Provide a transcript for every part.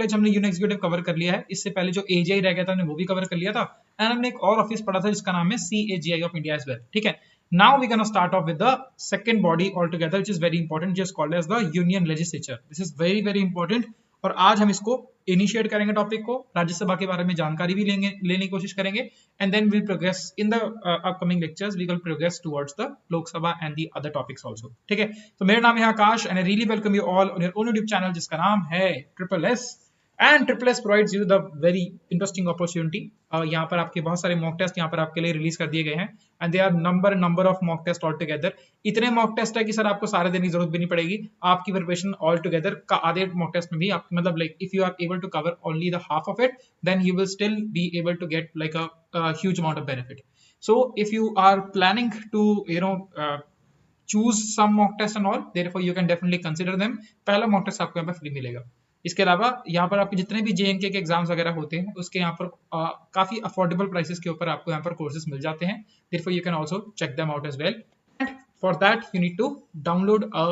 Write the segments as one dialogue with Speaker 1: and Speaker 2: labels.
Speaker 1: हमने union executive cover कर लिया है, इससे पहले जो एजीआई रह गया था हमने वो भी कवर कर लिया था, एंड हमने एक और ऑफिस पढ़ा था जिसका नाम है CAGI of India as well. ठीक है, now we gonna start off with the second body all together which is very important, just called as the union legislature. This is very very important, और आज हम इसको initiate करेंगे topic को, राज्यसभा के बारे में जानकारी भी लेने की कोशिश करेंगे, and then we'll progress in the upcoming lectures, we will progress towards the Lok Sabha and the other topics also. ठीक है, तो मेरा नाम है Aakash and I really welcome you all on your own YouTube channel जिसका नाम है triple S, and triple S provides you the very interesting opportunity. यहाँ पर आपके बहुत सारे मॉक टेस्ट यहाँ पर आपके लिए रिलीज कर दिए गए हैं, and they are number of mock test all together. इतने मॉक टेस्ट है कि सर आपको सारे देने की जरूरत भी नहीं पड़ेगी, आपकी प्रिपरेशन ऑल टुगेदर का आधे मॉक टेस्ट में भी आप मतलब like if you are able to cover only the half of it, then you will still be able to get like a huge amount of benefit. So if you are planning to choose some mock test and all, therefore you can definitely consider them। पहला mock test आपको यहाँ पर free मिलेगा। इसके अलावा यहाँ पर आपके जितने भी JNK के एग्जाम्स वगैरह होते हैं उसके यहाँ पर काफी अफोर्डेबल प्राइसेस के ऊपर आपको यहाँ पर कोर्सेज मिल जाते हैं, therefore you can also check them out as well, and for that you need to download a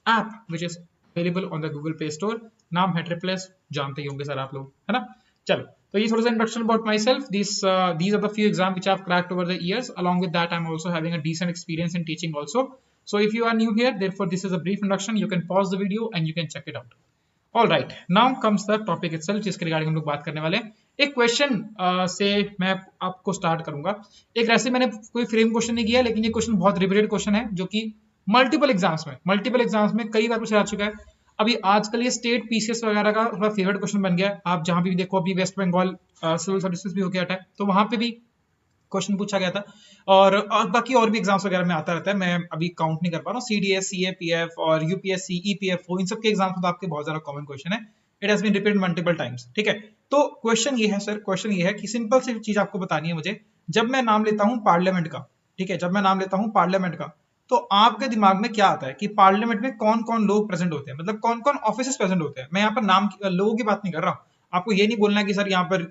Speaker 1: app which is available on the Google Play Store। नाम है ट्रिपल एस, जानते ही होंगे सर आप लोग, है ना। चलो, तो ये थोड़ा सा introduction about my self. these are the few exams which I have cracked over the years, along with that I'm also having a decent experience in teaching also। So if you are new here, therefore this is a brief introduction, you can pause the video and you can check it out। All right, now comes the topic itself जिसके regarding हम लोग बात करने वाले हैं। एक question से मैं आपको स्टार्ट करूंगा। एक ऐसे मैंने कोई फ्रेम क्वेश्चन नहीं किया, लेकिन ये क्वेश्चन बहुत रिपीटेड क्वेश्चन है जो कि मल्टीपल एग्जाम्स में कई बार पूछा जा चुका है। अभी आजकल ये स्टेट पीसीएस वगैरह का थोड़ा फेवरेट क्वेश्चन बन गया है। आप जहां भी देखो, अभी वेस्ट बंगाल सिविल सर्विसेज भी होके हटा है, तो वहां पे भी क्वेश्चन पूछा गया था, और बाकी और भी एग्जाम्स वगैरह में आता रहता है। मैं अभी काउंट नहीं कर पा रहा हूँ, CDS, CAPF और UPSC, EPFO, इन सब के एग्जाम्स में तो आपके बहुत ज्यादा कॉमन क्वेश्चन है। It has been repeated multiple times. ठीक है, तो क्वेश्चन ये है सर, क्वेश्चन ये है कि सिंपल सी चीज आपको बतानी है मुझे। जब मैं नाम लेता हूँ पार्लियामेंट का, ठीक है, जब मैं नाम लेता हूँ पार्लियामेंट का, तो आपके दिमाग में क्या आता है कि पार्लियामेंट में कौन कौन लोग प्रेजेंट होते हैं, मतलब कौन कौन ऑफिस प्रेजेंट होते हैं। मैं यहाँ पर नाम लोगों की बात नहीं कर रहा हूँ। आपको ये नहीं बोलना है कि सर यहाँ पर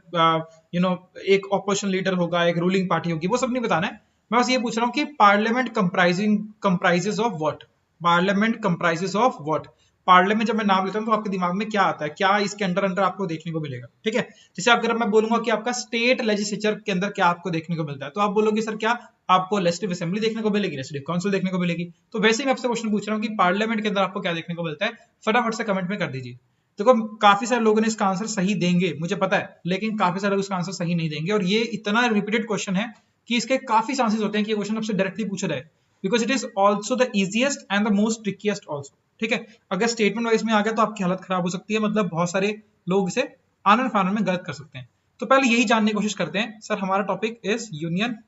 Speaker 1: एक ऑपोजिशन लीडर होगा, एक रूलिंग पार्टी होगी, वो सब नहीं बताना है। मैं बस ये पूछ रहा हूँ कि parliament comprises of what, parliament comprises of what. Parliament जब मैं नाम लेता हूँ तो आपके दिमाग में क्या आता है, क्या इसके अंदर आपको देखने को मिलेगा। ठीक है, जैसे अगर मैं बोलूंगा कि आपका स्टेट लेजिस्लेचर के अंदर क्या आपको देखने को मिलता है, तो आप बोलोगे सर क्या आपको लेजिस्लेटिव असेंबली देखने को मिलेगी, लेजिस्लेटिव काउंसिल देखने को मिलेगी। तो वैसे ही मैं आपसे क्वेश्चन पूछ रहा हूँ कि पार्लियामेंट के अंदर आपको क्या देखने को मिलता है, फटाफट से कमेंट में कर दीजिए। देखो, काफी सारे लोगों ने इसका आंसर सही देंगे मुझे पता है, लेकिन काफी सारे लोग इसका आंसर सही नहीं देंगे, और ये इतना रिपीटेड क्वेश्चन है कि इसके काफी चांसेस होते हैं कि ये क्वेश्चन आपसे डायरेक्टली पूछा जाए, because it is also the easiest and the most ट्रिकीएस्ट also. ठीक है, अगर स्टेटमेंट वाइज में आ गया तो आपकी हालत खराब हो सकती है, मतलब बहुत सारे लोग इसे आनन फानन में गलत कर सकते हैं। तो पहले यही जानने की कोशिश करते हैं। सर हमारा टॉपिक इज यूनियन,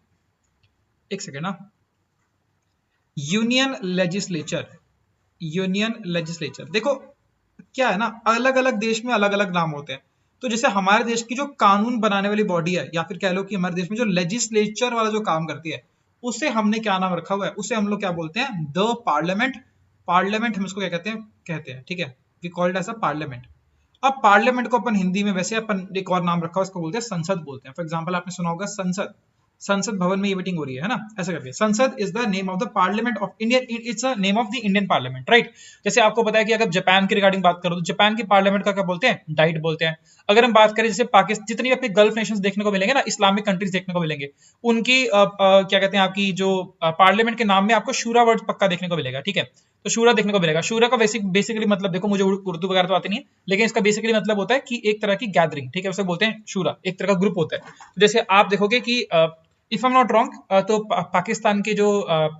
Speaker 1: एक सेकेंड ना, यूनियन लेजिस्लेचर। यूनियन लेजिस्लेचर, देखो क्या है ना, अलग अलग देश में अलग अलग नाम होते हैं। तो जैसे हमारे देश की जो कानून बनाने वाली बॉडी है, या फिर कह लो कि हमारे देश में जो लेजिस्लेचर वाला जो काम करती है, उसे हमने क्या नाम रखा हुआ है, उसे हम लोग क्या बोलते हैं, द पार्लियामेंट। पार्लियामेंट हम इसको क्या कहते हैं, ठीक है, we called as a parliament. अब पार्लियामेंट को अपन हिंदी में वैसे अपन एक और नाम रखा है, उसको बोलते हैं संसद बोलते हैं। फॉर एग्जाम्पल आपने सुना होगा संसद, संसद भवन में ये मीटिंग हो रही है ना, ऐसा करके। संसद is the name of the parliament of India, it's a name of the Indian parliament, right. जैसे आपको पता है कि अगर जापान की रिगार्डिंग बात करो तो जापान की पार्लियामेंट का क्या बोलते हैं, डाइट बोलते हैं। अगर हम बात करें जैसे पाकिस्तान, जितनी आपके गल्फ नेशंस देखने को मिलेंगे ना, इस्लामिक कंट्रीज देखने को मिलेंगे, उनकी क्या कहते हैं, आपकी जो पार्लियामेंट के नाम में आपको शूरा वर्ड पक्का देखने को मिलेगा। ठीक है, तो शूरा देखने को मिलेगा। शूरा का बेसिकली मतलब, देखो मुझे उर्दू वगैरह तो आती नहीं है, लेकिन इसका बेसिकली मतलब होता है कि एक तरह की गैदरिंग, ठीक है, उसे बोलते हैं शूरा, एक तरह का ग्रुप होता है। जैसे आप देखोगे कि if I am not wrong, तो पाकिस्तान की जो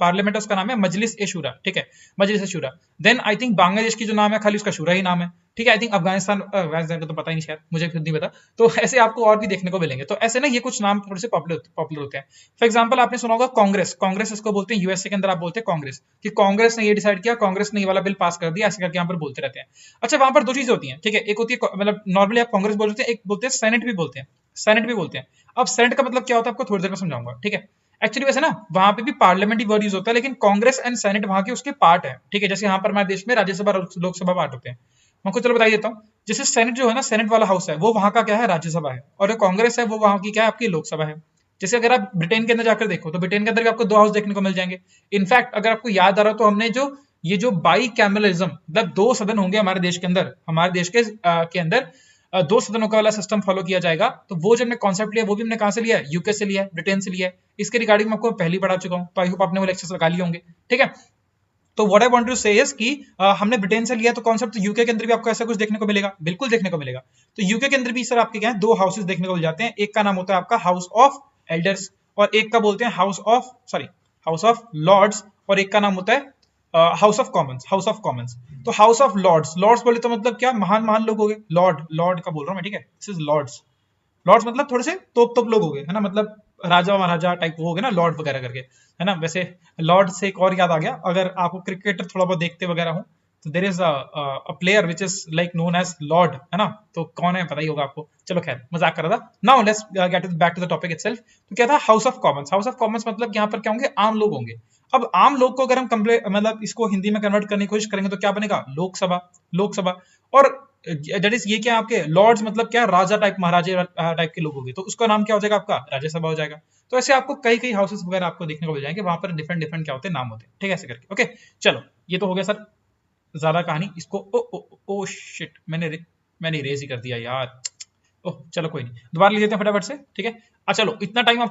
Speaker 1: पार्लियामेंट है उसका नाम है मजलिस ए शूरा, ठीक है, मजलिस ए शूरा। देन आई थिंक बांग्लादेश की जो नाम है, खाली उसका शूरा ही नाम है, ठीक है। आई थिंक अफगानिस्तान का तो पता ही नहीं, शायद मुझे खुद नहीं पता। तो ऐसे आपको और भी देखने को मिलेंगे। तो ऐसे ना ये कुछ नाम थोड़े से पॉपुलर होते हैं। फॉर एग्जाम्पल आपने सुना होगा कांग्रेस, कांग्रेस इसको बोलते हैं, यूएसए के अंदर आप बोलते हैं कांग्रेस, कि कांग्रेस ने ये डिसाइड किया, कांग्रेस ने ये वाला बिल पास कर दिया, ऐसे करके यहाँ पर बोलते रहते हैं। अच्छा, वहां पर दो चीजें होती हैं, ठीक है, एक होती है मतलब नॉर्मली आप कांग्रेस बोलते हैं, एक बोलते हैं सेनेट भी बोलते हैं, सेनेट भी बोलते हैं। अब सेनेट का मतलब क्या होता है आपको थोड़ी देर में समझाऊंगा, ठीक है। एक्चुअली वैसे ना वहां पे भी पार्लियामेंट ही वर्ड यूज होता है, लेकिन कांग्रेस एंड सेनेट वहां के उसके पार्ट है, ठीक है। जैसे यहाँ पर हमारे देश में राज्यसभा लोकसभा पार्ट होते हैं। मैं आपको चलो बता देता हूँ, जैसे सेनेट जो है ना, सेनेट वाला हाउस है, वो वहां का क्या है, राज्यसभा है, और जो कांग्रेस है वो वहां की क्या है, आपकी लोकसभा है। जैसे अगर आप ब्रिटेन के अंदर जाकर देखो तो ब्रिटेन के अंदर भी आपको दो हाउस देखने को मिल जाएंगे। इनफैक्ट अगर आपको याद आ रहा हो तो हमने जो ये जो बाई कैमरलिज्म, मतलब दो सदन होंगे हमारे देश के अंदर, हमारे देश के अंदर दो सदनों का वाला सिस्टम फॉलो किया जाएगा। तो वो जो हमने कॉन्सेप्ट लिया वो भी हमने कहां से लिया है, यूके से लिया है, ब्रिटेन से लिया है। इसके रिगार्डिंग मैं आपको पहले पढ़ा चुका हूं, तो आई होप आपने वो लेक्चर्स लगा लिए होंगे। ठीक है, तो व्हाट आई वांट टू से इज कि हमने ब्रिटेन से लिया तो कॉन्सेप्ट, तो यूके के अंदर भी आपको ऐसा कुछ देखने को मिलेगा, बिल्कुल देखने को मिलेगा। तो यूके के अंदर भी सर आपके क्या है, दो हाउसेस देखने को मिल जाते हैं। एक का नाम होता है आपका हाउस ऑफ एल्डर्स और एक का बोलते हैं हाउस ऑफ लॉर्ड्स, और एक का नाम होता है house of Commons, House of Commons. तो हाउस ऑफ लॉर्ड्स, लॉर्ड्स बोले तो मतलब क्या, महान महान लोग हो गए, लॉर्ड, लॉर्ड का बोल रहा हूं मैं, ठीक है, दिस इज लॉर्ड्स। लॉर्ड्स मतलब थोड़े से तोप लोग हो गए, है ना, मतलब राजा महाराजा टाइप हो गए ना, लॉर्ड वगैरह करके, है ना। वैसे लॉर्ड से एक और याद आ गया, अगर आपको क्रिकेटर थोड़ा बहुत देखते वगैरह हो तो there is a player which is like known as lord, है ना। तो कौन है पता ही होगा आपको, चलो खैर मजाक कर रहा था। Now let's get back to the topic itself. तो क्या था, House of Commons. House of Commons मतलब यहाँ पर क्या होंगे, आम लोग होंगे। अब आम लोग को अगर हम मतलब इसको हिंदी में कन्वर्ट करने की कोशिश करेंगे तो क्या बनेगा, लोकसभा, लोकसभा। और दैट इज ये क्या आपके लॉर्ड्स मतलब क्या, राजा टाइप, महाराजे टाइप के लोग होंगे, तो उसका नाम क्या हो जाएगा आपका, राज्यसभा हो जाएगा। तो ऐसे आपको कई कई हाउसेस वगैरह आपको देखने को मिल जाएंगे, वहां पर डिफरेंट डिफरेंट क्या होते हैं, नाम होते हैं। ठीक है, ऐसे करके। ओके चलो, ये तो हो गया सर ज्यादा कहानी। इसको ओ ओ ओ शिट, मैंने इरेज ही कर दिया यार। ओह चलो कोई नहीं, दोबारा ले लेते हैं फटाफट से। ठीक है, अच्छा चलो, इतना टाइम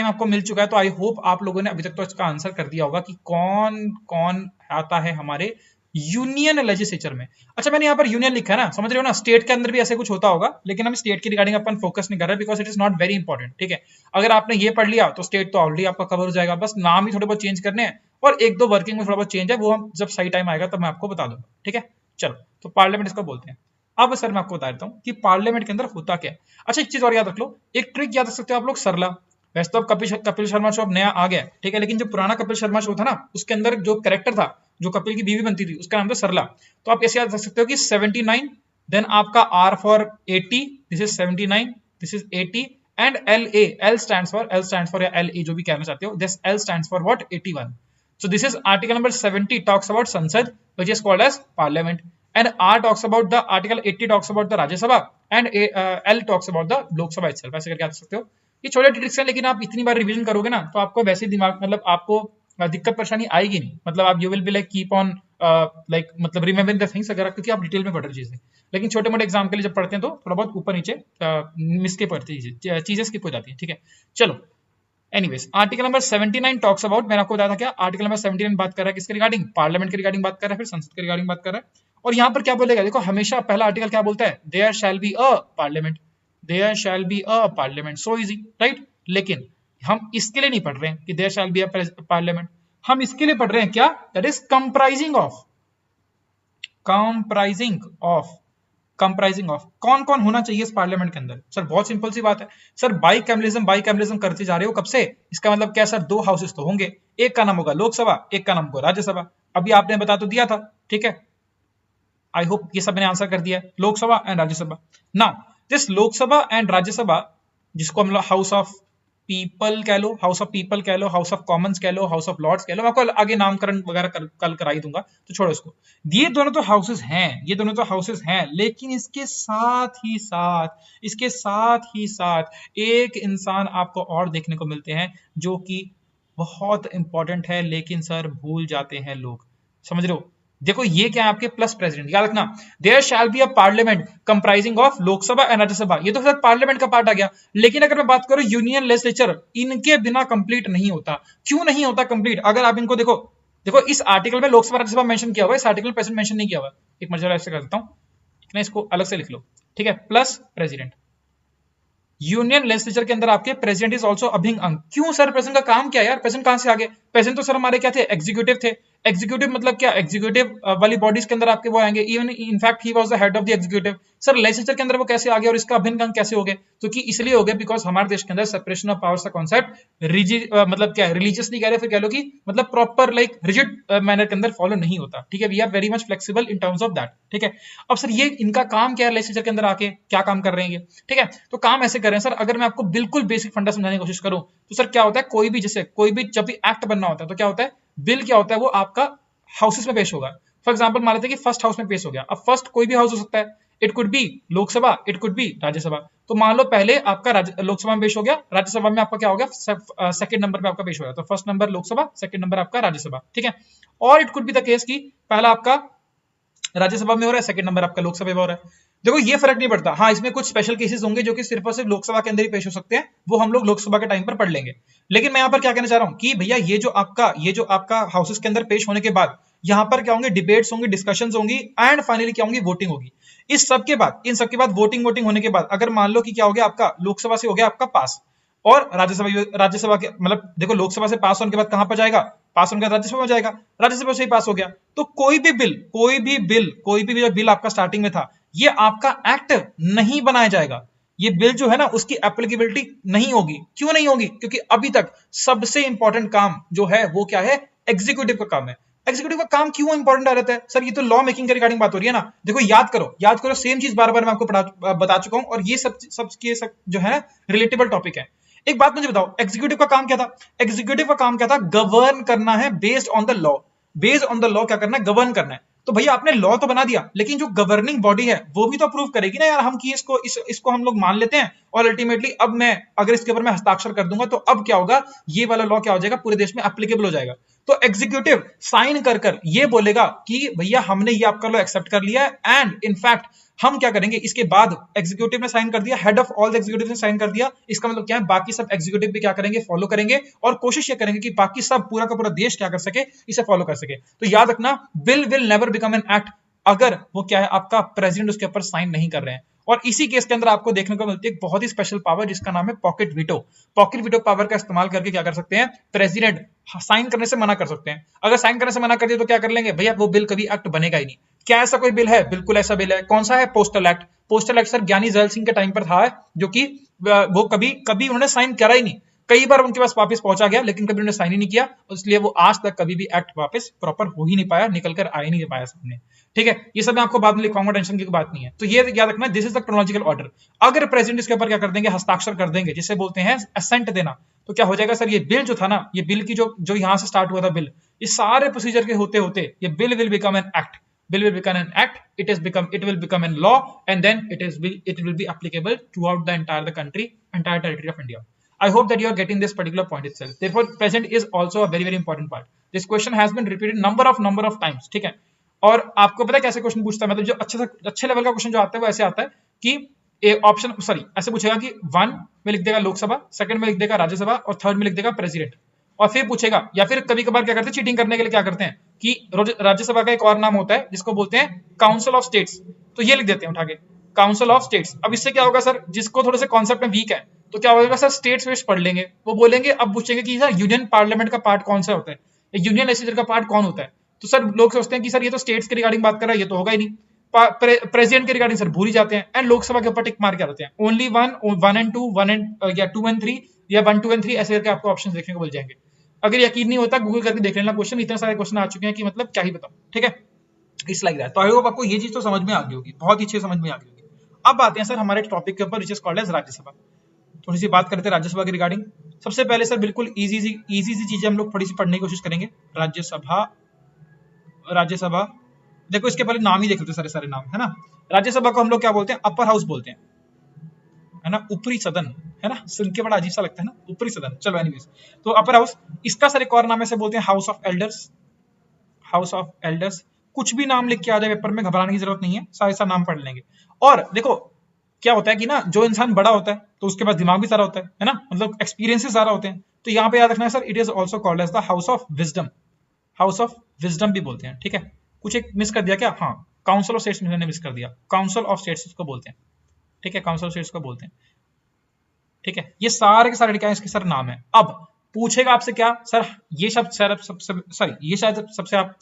Speaker 1: आपको मिल चुका है, तो आई होप आप लोगों ने अभी तक तो इसका आंसर कर दिया होगा कि कौन कौन आता है हमारे यूनियन लेजिस्लेचर में। अच्छा मैंने यहाँ पर यूनियन लिखा है ना, समझ रहे हो ना, स्टेट के अंदर भी ऐसे कुछ होता होगा, लेकिन हम स्टेट की रिगार्डिंग अपन फोकस नहीं कर रहे because it is not very important. ठीक है, अगर आपने ये पढ़ लिया तो स्टेट तो ऑलरेडी आपका कवर हो जाएगा, बस नाम ही थोड़े बहुत चेंज करने हैं, और एक दो वर्किंग में थोड़ा बहुत चेंज है, वो हम जब सही टाइम आएगा तब मैं आपको बता दूंगा। ठीक है, चलो, तो पार्लियामेंट इसको बोलते हैं। अब सर मैं आपको बता देता हूँ कि पार्लियामेंट के अंदर होता क्या है। अच्छा एक चीज और याद रख लो, एक ट्रिक याद रख सकते हो आप लोग, सरला। वैसे तो अब कपिल शर्मा शो अब नया आ गया, ठीक है, लेकिन जो पुराना कपिल शर्मा शो था ना, उसके अंदर जो कैरेक्टर था, जो कपिल की बीवी बनती थी, उसका नाम था सरला। तो आप ऐसे याद रख सकते हो कि 79, देन आपका R for 80, this is 79, this is 80, and L stands for या LA जो भी कहना चाहते हो, this L stands for what, 81। So this is article number 70 talks about Sansad, which is called as Parliament, and R talks about the article 80 talks about the Rajya Sabha, and L talks about the Lok Sabha itself। ऐसे करके आ सकते हो। ये छोटे tricks हैं, लेकिन आप इतनी बार रिवीजन करोगे ना तो आपको वैसे दिमाग, मतलब आपको दिक्कत परेशानी आएगी नहीं, मतलब आप you will be like keep on like मतलब रिमेंबरिंग द थिंग्स, अगर क्योंकि आप डिटेल में पढ़ रहे चीजें। लेकिन छोटे मोटे एग्जाम के लिए जब पढ़ते हैं तो थोड़ा बहुत ऊपर नीचे मिस के पढ़ते चीजें स्किप हो जाती है। ठीक है, चलो anyways, article number 79 talks about, मैंने आपको बताया था क्या, आर्टिकल नंबर 79 बात कर रहा है किसके रिगार्डिंग, पार्लियामेंट के रिगार्डिंग बात कर रहा है, फिर संसद के रिगार्डिंग बात कर रहा है। और यहां पर क्या बोलेगा, देखो हमेशा पहला आर्टिकल क्या बोलता है, there shall be a parliament, there shall be a parliament, so easy right. लेकिन हम इसके लिए नहीं पढ़ रहे हैं कि there shall be a parliament, हम इसके लिए पढ़ रहे हैं क्या, दैट इज कंप्राइजिंग ऑफ कौन कौन होना चाहिए इस पार्लियामेंट के अंदर। सर बहुत सिंपल सी बात है सर, बाइकैमलिज्म करते जा रहे हो कब से, इसका मतलब क्या सर, दो हाउसेस तो होंगे, एक का नाम होगा लोकसभा, एक का नाम होगा राज्यसभा। अभी आपने बता तो दिया था, ठीक है, आई होप ये सब मैंने आंसर कर दिया है, Lok Sabha and Rajya Sabha. Now this Lok Sabha and Rajya Sabha, जिसको हम लोग हाउस ऑफ पीपल कह लो, हाउस ऑफ पीपल कह लो, हाउस ऑफ कॉमन्स कह लो, हाउस ऑफ लॉर्ड्स कह लो, मैं आपको आगे नामकरण वगैरह कल करा ही दूंगा, तो छोड़ो इसको। ये दोनों तो हाउसेस हैं, ये दोनों तो हाउसेस हैं, लेकिन इसके साथ ही साथ एक इंसान आपको और देखने को मिलते हैं जो कि बहुत इंपॉर्टेंट है, लेकिन सर भूल जाते हैं लोग, समझ रहे हो। देखो ये क्या है आपके प्लस प्रेसिडेंट, याद रखना, there shall be a parliament comprising of Lok Sabha and Rajya Sabha, ये तो सर पार्लियामेंट का पार्ट आ गया। लेकिन अगर मैं बात करूं यूनियन लेजिस्लेचर, इनके बिना कंप्लीट नहीं होता। क्यों नहीं होता कंप्लीट, अगर आप इनको देखो, इस आर्टिकल में लोकसभा राज्यसभा मेंशन किया हुआ है, इस आर्टिकल में प्रेसिडेंट मेंशन नहीं किया हुआ। एक मर्जी ऐसे कर देता हूं, इसको अलग से लिख लो, ठीक है, प्लस प्रेसिडेंट। यूनियन लेजिस्लेचर के अंदर आपके प्रेसिडेंट इज आल्सो अभिंग अंग। क्यों सर, प्रेसिडेंट का काम क्या है यार, प्रेसिडेंट कहां से आ गए, प्रेसिडेंट तो सर हमारे क्या थे, एग्जीक्यूटिव थे। एग्जीक्यूटिव मतलब क्या, एग्जीक्यूटिव वाली बॉडीज के अंदर आपके वो आएंगे, even in fact he was the head of the executive. Sir legislature के अंदर वो कैसे आ गए और इसका अभिन्न अंग कैसे हो गए, तो कि इसलिए हो गए बिकॉज हमारे देश के अंदर सेपरेशन ऑफ पावर्स का कॉन्सेप्ट मतलब क्या रिलीजियसली कह रहे, फिर कह लो कि मतलब प्रॉपर लाइक रिजिड मैनर के अंदर फॉलो नहीं होता। ठीक है, we are very much flexible in terms of that. ठीक है, अब सर ये इनका काम क्या है, लेजिस्लेचर के अंदर आके क्या काम कर रहे हैं ये, ठीक है, तो काम ऐसे कर रहे हैं सर। अगर मैं आपको बिल्कुल बेसिक फंडा समझाने की कोशिश करूं तो सर क्या होता है, कोई भी जब भी एक्ट बनना होता है तो क्या होता है, बिल क्या होता है, वो आपका हाउसेस में पेश होगा। फॉर एग्जांपल मान लेते हैं कि फर्स्ट हाउस में पेश हो गया। अब फर्स्ट कोई भी हाउस हो सकता है, it could be Lok Sabha, it could be Rajya Sabha. तो मान लो पहले आपका लोकसभा में पेश हो गया, राज्यसभा में आपका क्या हो गया, सेकंड नंबर पे आपका पेश हो गया। तो first number Lok Sabha, second number आपका राज्यसभा, ठीक है। और it could be the case की पहला आपका राज्यसभा में हो रहा है, सेकंड नंबर आपका लोकसभा में हो रहा है। देखो ये फर्क नहीं पड़ता, हाँ इसमें कुछ स्पेशल केसेस होंगे जो कि सिर्फ और सिर्फ लोकसभा के अंदर ही पेश हो सकते हैं, वो हम लोग लोकसभा के टाइम पर पढ़ लेंगे। लेकिन मैं यहाँ पर क्या कहना चाह रहा हूँ कि भैया ये जो आपका हाउसेस के अंदर पेश होने के बाद यहाँ पर क्या होंगे, डिबेट्स होंगे, डिस्कशंस होंगी एंड फाइनली क्या होंगी, वोटिंग होगी। इन सब के बाद वोटिंग होने के बाद अगर मान लो कि क्या हो गया, आपका लोकसभा से हो गया आपका पास, और राज्यसभा के मतलब देखो लोकसभा से पास होने के बाद कहां पर जाएगा, पास होने के बाद राज्यसभा में जाएगा, राज्यसभा से ही पास हो गया। तो कोई भी जो बिल आपका स्टार्टिंग में था, ये आपका एक्ट नहीं बनाया जाएगा। ये बिल जो है ना, उसकी एप्लीकेबिलिटी नहीं होगी। क्यों नहीं होगी? क्योंकि अभी तक सबसे इंपॉर्टेंट काम जो है वो क्या है, एग्जीक्यूटिव का काम है। एग्जीक्यूटिव का काम क्यों इंपॉर्टेंट आ रहता है सर? ये तो लॉ मेकिंग के रिगार्डिंग बात हो रही है ना। देखो याद करो सेम चीज बार बार मैं आपको बता चुका हूं, और ये सब जो है रिलेटेबल टॉपिक है। एक बात मुझे बताओ, एग्जीक्यूटिव का काम क्या था? एग्जीक्यूटिव का काम क्या था? गवर्न करना है based on the law. Based on the law क्या करना है? गवर्न करना है। तो भैया आपने लॉ तो बना दिया, लेकिन जो गवर्निंग बॉडी है वो भी तो अप्रूव करेगी ना यार, हम कि इसको हम लोग मान लेते हैं, और अल्टीमेटली अब मैं अगर इसके ऊपर मैं हस्ताक्षर कर दूंगा तो अब क्या होगा, ये वाला लॉ क्या हो जाएगा, पूरे देश में एप्लीकेबल हो जाएगा। तो एग्जीक्यूटिव साइन कर ये बोलेगा कि भैया हमने ये आपका लॉ एक्सेप्ट कर लिया है, एंड इनफैक्ट हम क्या करेंगे, इसके बाद एग्जीक्यूटिव ने साइन कर दिया, head of all the executive ने साइन कर दिया, इसका मतलब क्या है, बाकी सब एग्जीक्यूटिव भी क्या करेंगे, फॉलो करेंगे, और कोशिश ये करेंगे कि बाकी सब पूरा का पूरा देश क्या कर सके, इसे फॉलो कर सके। तो याद रखना, bill will never become an act अगर वो क्या है, आपका प्रेसिडेंट उसके ऊपर साइन नहीं कर रहे हैं। और इसी केस के अंदर आपको देखने को मिलती है एक बहुत ही स्पेशल पावर जिसका नाम है pocket veto. Pocket veto power का इस्तेमाल करके क्या कर सकते हैं, प्रेसिडेंट साइन करने से मना कर सकते हैं। अगर साइन करने से मना कर दिया तो क्या कर लेंगे भैया, वो बिल कभी एक्ट बनेगा ही नहीं। क्या ऐसा कोई बिल है? बिल्कुल ऐसा बिल है। कौन सा है? Postal act. Postal act sir ज्ञानी जैल सिंह के टाइम पर था, जो कि वो कभी उन्होंने साइन करा ही नहीं। कई बार उनके पास वापस पहुंचा गया, लेकिन कभी उन्होंने साइन ही नहीं किया, इसलिए वो आज तक कभी भी एक्ट वापस प्रॉपर हो ही नहीं पाया, निकल कर आ ही नहीं पाया सामने। ठीक है, ये सब मैं आपको बाद में लिखवाऊंगा, टेंशन की बात नहीं है। तो ये याद रखना, this is the chronological order. अगर प्रेसिडेंट इसके ऊपर क्या कर देंगे, हस्ताक्षर कर देंगे, जिसे बोलते हैं असेंट देना, तो क्या हो जाएगा सर, ये बिल जो था ना, ये बिल की जो यहां से स्टार्ट हुआ था बिल, ये सारे प्रोसीजर के होते होते ये bill will become an act. Bill will become an act. It will become a law, and then it will be applicable throughout the entire country, entire territory of India. I hope that you are getting this particular point itself. Therefore, present is also a very important part. This question has been repeated number of times. ठीक है, और आपको पता है कैसे question पूछता है, मतलब जो अच्छे लेवल का क्वेश्चन जो आता है वो ऐसे आता है कि ऑप्शन ऐसे पूछेगा कि 1 में लिख देगा लोकसभा, सेकंड में लिख देगा राज्यसभा, और थर्ड में लिख देगा प्रेसिडेंट, और फिर पूछेगा, या फिर कभी कभार क्या करते हैं, चीटिंग करने के लिए क्या करते हैं कि राज्यसभा का एक और नाम होता है जिसको बोलते हैं काउंसिल ऑफ स्टेट्स, तो ये लिख देते हैं उठा के, काउंसिल ऑफ स्टेट्स। अब इससे क्या होगा सर, जिसको थोड़े से कॉन्सेप्ट में वीक है तो क्या होगा सर, स्टेट्स वेस्ट पढ़ लेंगे, वो बोलेंगे, अब पूछेंगे कि सर यूनियन पार्लियामेंट का पार्ट कौन सा होता है, यूनियन लेजिस्लेचर का पार्ट कौन होता है। तो सर लोग सोचते हैं कि सर ये तो स्टेट्स के रिगार्डिंग बात कर रहा है, ये तो होगा ही नहीं। प्रेसिडेंट के रिगार्डिंग सर भूल ही जाते हैं, एंड लोकसभा के ऊपर टिक मार के आते हैं, ओनली 1 and 2, 1 and या 2 and 3 या 1, 2 and 3 ऐसे करके आपको ऑप्शन देखने को मिल जाएंगे। अगर यकीन नहीं होता गूगल करके देख लेना क्वेश्चन, इतने सारे क्वेश्चन आ चुके हैं कि मतलब क्या ही बताऊं। ठीक है, इस लाइक दैट। तो आई होप आपको ये चीज तो समझ में आ गई होगी, बहुत ही अच्छे समझ में आ गई होगी। अब आते हैं सर हमारे टॉपिक के ऊपर, which is called as Rajya Sabha. थोड़ी सी बात करते हैं राज्यसभा के रिगार्डिंग। सबसे पहले सर बिल्कुल इजी सी चीजें हम लोग थोड़ी सी पढ़ने की कोशिश करेंगे। राज्यसभा देखो, इसके पहले नाम ही देख लेते सारे नाम, है ना। राज्यसभा को हम लोग क्या बोलते हैं, अपर हाउस बोलते हैं, है ना, ऊपरी सदन, है ना, सुन के बड़ा अजीब सा लगता है ना, ऊपरी सदन। चलो एनीवेज, तो अपर हाउस, इसका सर एक और नाम ऐसे बोलते हैं house of elders. House of elders, कुछ भी नाम लिख के आ जाए पेपर में, घबराने की जरूरत नहीं है, सारे सारा नाम पढ़ लेंगे। और देखो क्या होता है कि ना, जो इंसान बड़ा होता है तो उसके पास दिमाग भी सारा होता है ना, मतलब एक्सपीरियंसेस सारा होते हैं। तो यहाँ पे याद रखना है sir, it is also called as the house of wisdom. House of wisdom भी बोलते हैं। ठीक है, कुछ एक मिस कर दिया क्या? हाँ, काउंसिल ऑफ स्टेट्स मैंने मिस कर दिया, काउंसिल ऑफ स्टेट्स इसको बोलते हैं। ठीक है, काउंसिल ऑफ स्टेट्स को बोलते हैं। ठीक है, ये सारे के सारे क्या है, इसके सर नाम है। अब पूछेगा आपसे क्या सर, ये सब सॉरी ये शायद सबसे आप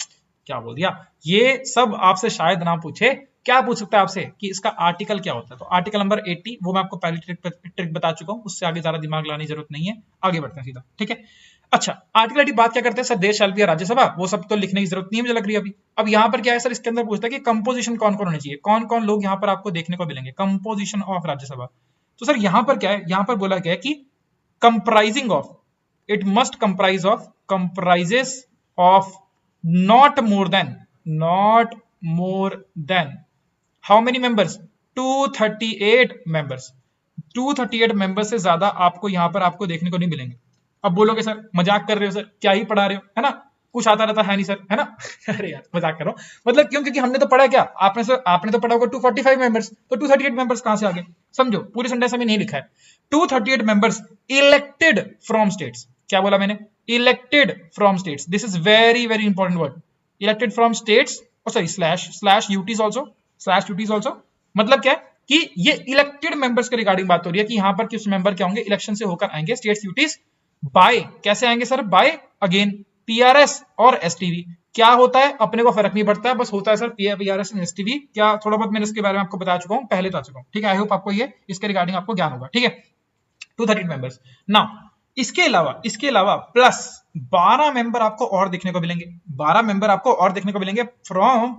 Speaker 1: क्या बोल दिया, ये सब आपसे शायद ना पूछे। क्या पूछ सकता है आपसे कि इसका आर्टिकल क्या होता है। तो आर्टिकल नंबर 80, वो मैं आपको पहले ट्रिक बता चुका हूं, उससे आगे ज्यादा दिमाग लाने की जरूरत नहीं है। आगे बढ़ते हैं सीधा। ठीक है, अच्छा, आर्टिकल 80 बात क्या करते हैं सर, देश शैल बी राज्यसभा, वो सब तो लिखने की जरूरत नहीं है मुझे लग रही है अभी। अब यहाँ पर क्या है सर, इसके अंदर पूछता है कि कंपोजिशन कौन कौन होनी चाहिए, कौन कौन लोग यहाँ पर आपको देखने को मिलेंगे, कंपोजिशन ऑफ राज्यसभा। तो सर यहाँ पर क्या है, यहाँ पर बोला गया है कि comprising of, it must comprises of not more than how many members, 238 members। 238 members से ज्यादा आपको यहाँ पर आपको देखने को नहीं मिलेंगे। अब बोलोगे सर मजाक कर रहे हो सर, क्या ही पढ़ा रहे हो, है ना। कुछ आता रहता है नहीं सर, है ना? अरे यार मजाक कर रहा हूँ, मतलब क्यों? क्योंकि हमने तो पढ़ा क्या, आपने तो पढ़ा होगा 245 मेंबर्स, तो 238 मेंबर्स कहां से आ गए? समझो, पूरे सेंटेंस में नहीं लिखा है। 238 मेंबर्स इलेक्टेड फ्रॉम स्टेट्स। क्या बोला मैंने? Elected from states. This is very very important word, elected from states, sorry slash UTs also. मतलब क्या है कि ये इलेक्टेड मेंबर्स के रिगार्डिंग बात हो रही है कि यहां पर किस मेंबर क्या होंगे, इलेक्शन से होकर आएंगे स्टेट्स यूटीज बाय, कैसे आएंगे सर? बाय अगेन पीआरएस और एसटीवी। क्या होता है अपने को फर्क नहीं पड़ता है, बस होता है सर पीआरएस एंड एसटीवी। क्या थोड़ा बहुत मैंने इसके बारे में आपको बता चुका हूं, पहले बता चुका हूं, ठीक है? आई होप आपको ये इसके रिगार्डिंग आपको ज्ञान होगा, ठीक है? 238 मेंबर्स। नाउ इसके अलावा प्लस 12 मेंबर आपको और देखने को मिलेंगे, 12 मेंबर आपको और देखने को मिलेंगे from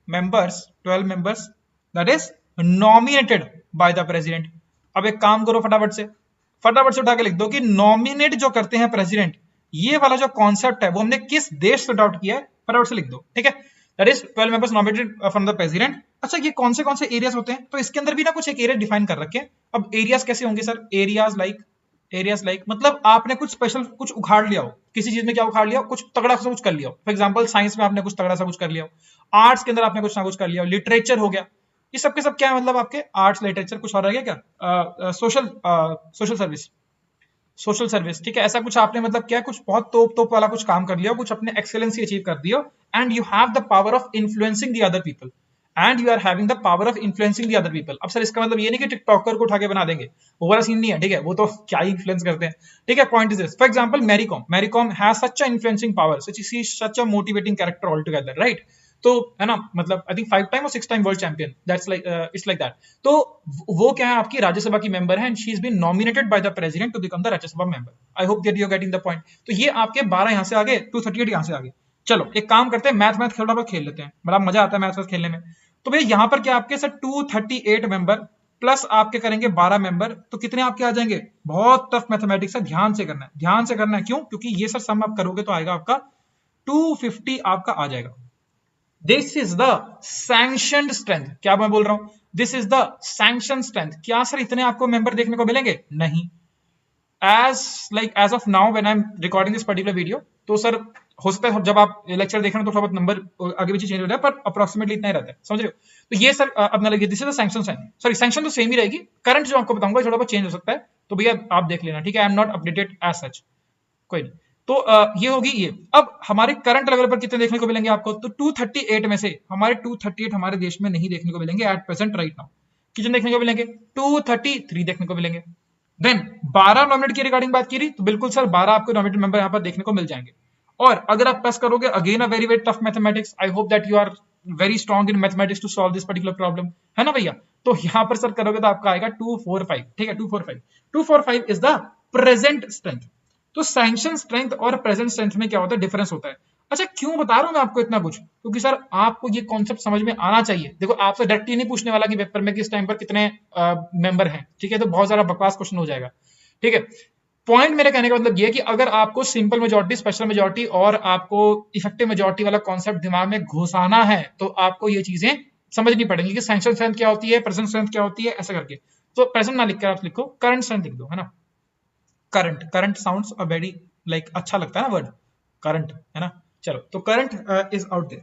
Speaker 1: members, 12 members that is nominated by the president. अब एक काम करो, फटाफट से उठा के लिख दो कि नॉमिनेट जो करते हैं प्रेसिडेंट, ये वाला जो कॉन्सेप्ट है वो हमने किस देश से अडॉप्ट किया है, फटाफट से लिख दो, ठीक है? That is 12 members nominated from the president. अच्छा, ये कौन से एरियाज होते हैं? तो इसके अंदर भी ना कुछ एक एरिया डिफाइन कर रखे हैं। अब एरियाज कैसे होंगे सर? एरियाज लाइक मतलब आपने कुछ स्पेशल कुछ उखाड़ लिया हो, किसी चीज में क्या उखाड़ लिया हो, कुछ तगड़ा सा कुछ कर लिया हो। फॉर एग्जांपल साइंस में आपने कुछ तगड़ा सा कुछ कर लिया हो, आर्ट्स के अंदर आपने कुछ ना कुछ कर लिया हो, लिटरेचर हो गया, ये सब के सब क्या है मतलब आपके आर्ट्स लिटरेचर। कुछ और रह गया क्या? सोशल सर्विस, ठीक है? ऐसा कुछ आपने मतलब क्या, कुछ बहुत तोप वाला कुछ काम कर लिया, कुछ अपने एक्सेलेंसी अचीव कर दिया, and you have the power of influencing the other people, and you are having the power of influencing the other people. अब सर इसका मतलब ये नहीं कि टिकटॉकर को उठा के बना देंगे, वो वाला सीन नहीं है, ठीक है? वो तो क्या ही इन्फ्लुएंस करते हैं, ठीक है? Point is this, for example Mary Kom has such a influencing power, such a motivating character all together, right? तो है ना, मतलब आई थिंक 5 टाइम और 6 time world champion, that's like it's like that. तो वो क्या है, आपकी राज्यसभा की मेंबर है, and she is been nominated by the president to become the Rajya Sabha member. I hope that you are getting the point. तो ये आपके 12 यहां से आगे, 238 यहां से आगे। चलो एक काम करते हैं, मैथ थोड़ा बहुत खेल लेते हैं, बड़ा मजा आता है मैथ खेलने में। तो भैया यहाँ पर क्या आपके सर 238 मेंबर प्लस आपके करेंगे 12 मेंबर, तो कितने आपके आ जाएंगे? बहुत टफ मैथमेटिक्स है, ध्यान से करना है। क्यों? क्योंकि ये सर सम आप करोगे तो आएगा आपका 250 आपका आ जाएगा। This is the sanctioned strength. क्या मैं बोल रहा हूं? This is the sanction strength. क्या सर इतने आपको मेंबर देखने को मिलेंगे? नहीं। As of now when I am recording this particular video, तो सर हो सकता है जब आप लेक्चर देख रहे हो तो थोड़ा बहुत नंबर आगे पीछे चेंज हो रहा है, पर अप्रोक्सीमेटली इतना ही रहता है, समझ रहे हो? तो ये सर अपना लगे, this is the sanction strength. Sorry, sanction तो सेम ही रहेगी, करंट जो आपको बताऊंगा थोड़ा बहुत चेंज हो सकता है, तो भैया आप देख लेना, ठीक है? I am not updated as such, कोई नहीं। तो ये होगी ये। अब हमारे करंट लेवल पर कितने देखने को मिलेंगे आपको? तो 238 में से हमारे 238 हमारे देश में नहीं देखने को मिलेंगे एट प्रेजेंट राइट नाउ। कितने देखने को मिलेंगे? 233 देखने को मिलेंगे। देन 12 नॉमिनेट की रिगार्डिंग बात की रही, तो बिल्कुल सर 12 आपको नॉमिनेटेड मेंबर यहाँ पर देखने को मिल जाएंगे। और अगर आप प्लस करोगे, again a very very tough mathematics, I hope that you are very strong in mathematics to solve this particular problem, है ना भैया? तो यहाँ पर सर करोगे तो आपका आएगा 245, ठीक है? 245 इज द प्रेजेंट स्ट्रेंथ। तो सैंक्शन स्ट्रेंथ और प्रेजेंट स्ट्रेंथ में क्या होता है, डिफरेंस होता है। अच्छा, क्यों बता रहा हूं मैं आपको इतना कुछ? क्योंकि सर आपको ये कॉन्सेप्ट समझ में आना चाहिए। देखो, आपसे डायरेक्टली नहीं पूछने वाला कि पेपर में किस टाइम पर कितने मेंबर हैं, ठीक है? तो बहुत सारा बकवास क्वेश्चन हो जाएगा, ठीक है? पॉइंट मेरे कहने का मतलब ये कि अगर आपको सिंपल मेजॉरिटी, स्पेशल मेजॉरिटी और आपको इफेक्टिव मेजॉरिटी वाला कॉन्सेप्ट दिमाग में घुसाना है, तो आपको ये चीजें समझनी पड़ेंगी कि सैंक्शन स्ट्रेंथ क्या होती है, प्रेजेंट स्ट्रेंथ क्या होती है, ऐसा करके। तो प्रेजेंट ना लिख कर आप लिखो करंट स्ट्रेंथ लिख दो, है ना? Current sounds a very like अच्छा लगता है ना वर्ड करंट, है ना? चलो, तो current is out there.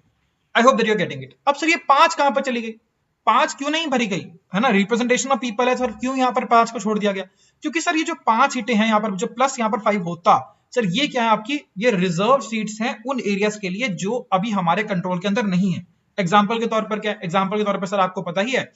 Speaker 1: I hope that you are getting it. अब सर ये 5 कहां पर चली गई? 5 क्यों नहीं भरी गई, है ना? रिप्रेजेंटेशन ऑफ पीपल है सर, क्यों यहाँ पर 5 को छोड़ दिया गया? क्योंकि सर ये जो 5 सीटें हैं यहाँ पर, जो प्लस यहाँ पर 5 होता सर, ये क्या है आपकी? ये रिजर्व सीट्स हैं उन एरियाज के लिए जो अभी हमारे कंट्रोल के अंदर नहीं है। एग्जाम्पल के तौर पर क्या? एग्जाम्पल के तौर पर सर आपको पता ही है,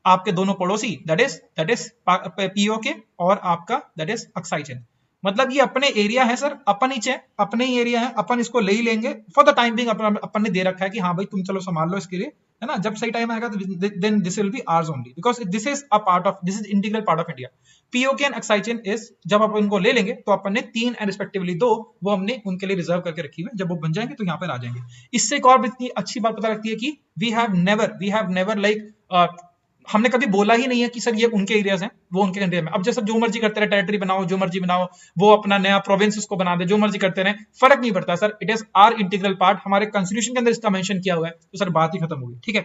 Speaker 1: आपके दोनों पड़ोसी दैट इज पीओके और आपका दैट इज अक्साइचेन। मतलब ये अपने एरिया है सर, अपन ही अपने ही एरिया है, अपन इसको ले ही लेंगे फॉर द टाइम बिंग। अपन ने दे रखा है कि हाँ भाई तुम चलो संभाल लो इसके लिए, है ना? जब सही टाइम आएगा तो then this will be hours only, because this is a part of, this is integral part of India. PoK and Aksai Chin is, जब अपन उनको ले लेंगे तो अपन ने 3 एंड रिस्पेक्टिवली 2 वो हमने उनके लिए रिजर्व करके रखी हुई, जब वो बन जाएंगे तो यहाँ पर आ जाएंगे। इससे एक और इतनी अच्छी बात पता लगती है कि वी हैव नेवर लाइक हमने कभी बोला ही नहीं है कि सर ये उनके एरियाज हैं, वो उनके एरिया में। अब जैसे जो मर्जी करते रहे, टेरिटरी बनाओ, जो मर्जी बनाओ, वो अपना नया प्रोविंस को बना दे, जो मर्जी करते रहे, फर्क नहीं पड़ता sir. It is our integral part, हमारे कॉन्स्टिट्यूशन के अंदर इसका मेंशन किया हुआ है, तो सर बात ही खत्म होगी, ठीक है?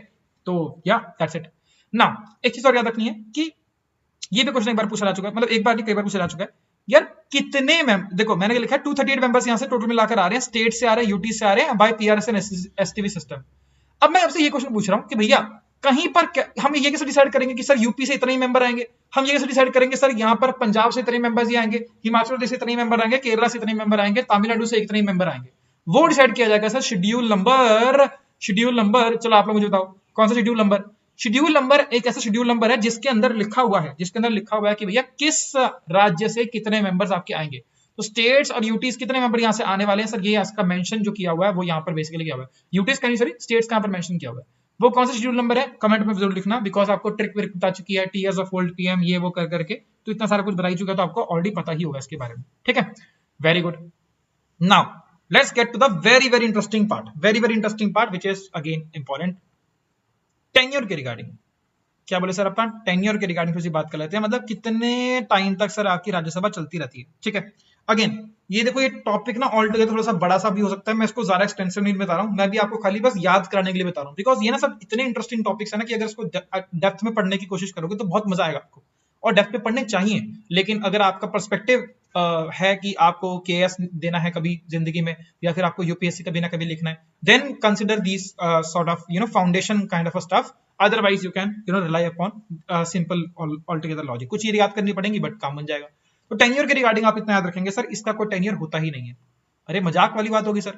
Speaker 1: तो या दैट्स इट। नाउ एक चीज और याद रखनी है कि ये भी क्वेश्चन एक बार पूछा जा चुका है, मतलब एक बार नहीं कई बार पूछा जा चुका है यार कितने देखो मैंने लिखा है 238 मेंबर्स यहाँ से टोटल मिलाकर आ रहे हैं, स्टेट से आ रहे हैं, यूटी से आ रहे हैं by PRS and STV system. अब मैं आपसे ये क्वेश्चन पूछ रहा हूँ कि भैया कहीं पर हम ये कैसे डिसाइड करेंगे कि सर यूपी से इतने ही मेंबर आएंगे, हम ये कैसे डिसाइड करेंगे सर यहाँ पर पंजाब से इतने मेंबर्स ही आएंगे, हिमाचल प्रदेश से इतने मेंबर आएंगे, केरला से इतने मेंबर आएंगे, तमिलनाडु से इतने मेंबर आएंगे, वो डिसाइड किया जाएगा सर शेड्यूल नंबर। चलो आप लोग मुझे बताओ कौन सा शेड्यूल नंबर। शेड्यूल नंबर एक ऐसा शेड्यूल नंबर है जिसके अंदर लिखा हुआ है कि भैया किस राज्य से कितने मेंबर्स आपके आएंगे। तो स्टेट्स और यूटीज कितने मेंबर यहाँ से आने वाले हैं सर, ये इसका मेंशन जो किया हुआ है वो यहाँ पर बेसिकली किया हुआ है, यूटीज का नहीं सॉरी स्टेट्स का यहाँ पर मेंशन किया हुआ है। वो कौन सा शेड्यूल नंबर है कमेंट में जरूर लिखना, बिकॉज आपको ट्रिक विक बता चुकी है, टीयर्स ऑफ ओल्ड पीएम ये वो कर करके, तो इतना सारा कुछ बता ही चुका है तो आपको ऑलरेडी पता ही होगा इसके बारे में, ठीक है। Very good, now let's get to the very interesting part which is again important, tenure के रिगार्डिंग। क्या बोले सर अपन टेन्योर के रिगार्डिंग थोड़ी सी बात कर लेते हैं, मतलब कितने टाइम तक सर आपकी राज्यसभा चलती रहती है, ठीक है। अगेन ये देखो ये टॉपिक ना ऑल टुगेदर थोड़ा सा बड़ा सा भी हो सकता है, मैं इसको ज्यादा एक्सटेंसिव नहीं बता रहा हूँ, मैं भी आपको खाली बस याद कराने के लिए बता रहा हूँ, बिकॉज ये ना सब इतने इंटरेस्टिंग टॉपिक्स है ना कि अगर इसको डेप्थ में पढ़ने की कोशिश करोगे तो बहुत मजा आएगा आपको, और डेप्थ में पढ़ने चाहिए। लेकिन अगर आपका पर्सपेक्टिव है कि आपको केएस देना है कभी जिंदगी में, या फिर आपको यूपीएससी कभी ना कभी लिखना है, then consider these sort of foundation kind of stuff, otherwise you can rely upon simple all together logic. कुछ चीजें याद करनी पड़ेंगी बट काम बन जाएगा। तो टेन्योर के रिगार्डिंग आप इतना याद रखेंगे सर इसका कोई टेन्योर होता ही नहीं है। अरे मजाक वाली बात होगी सर।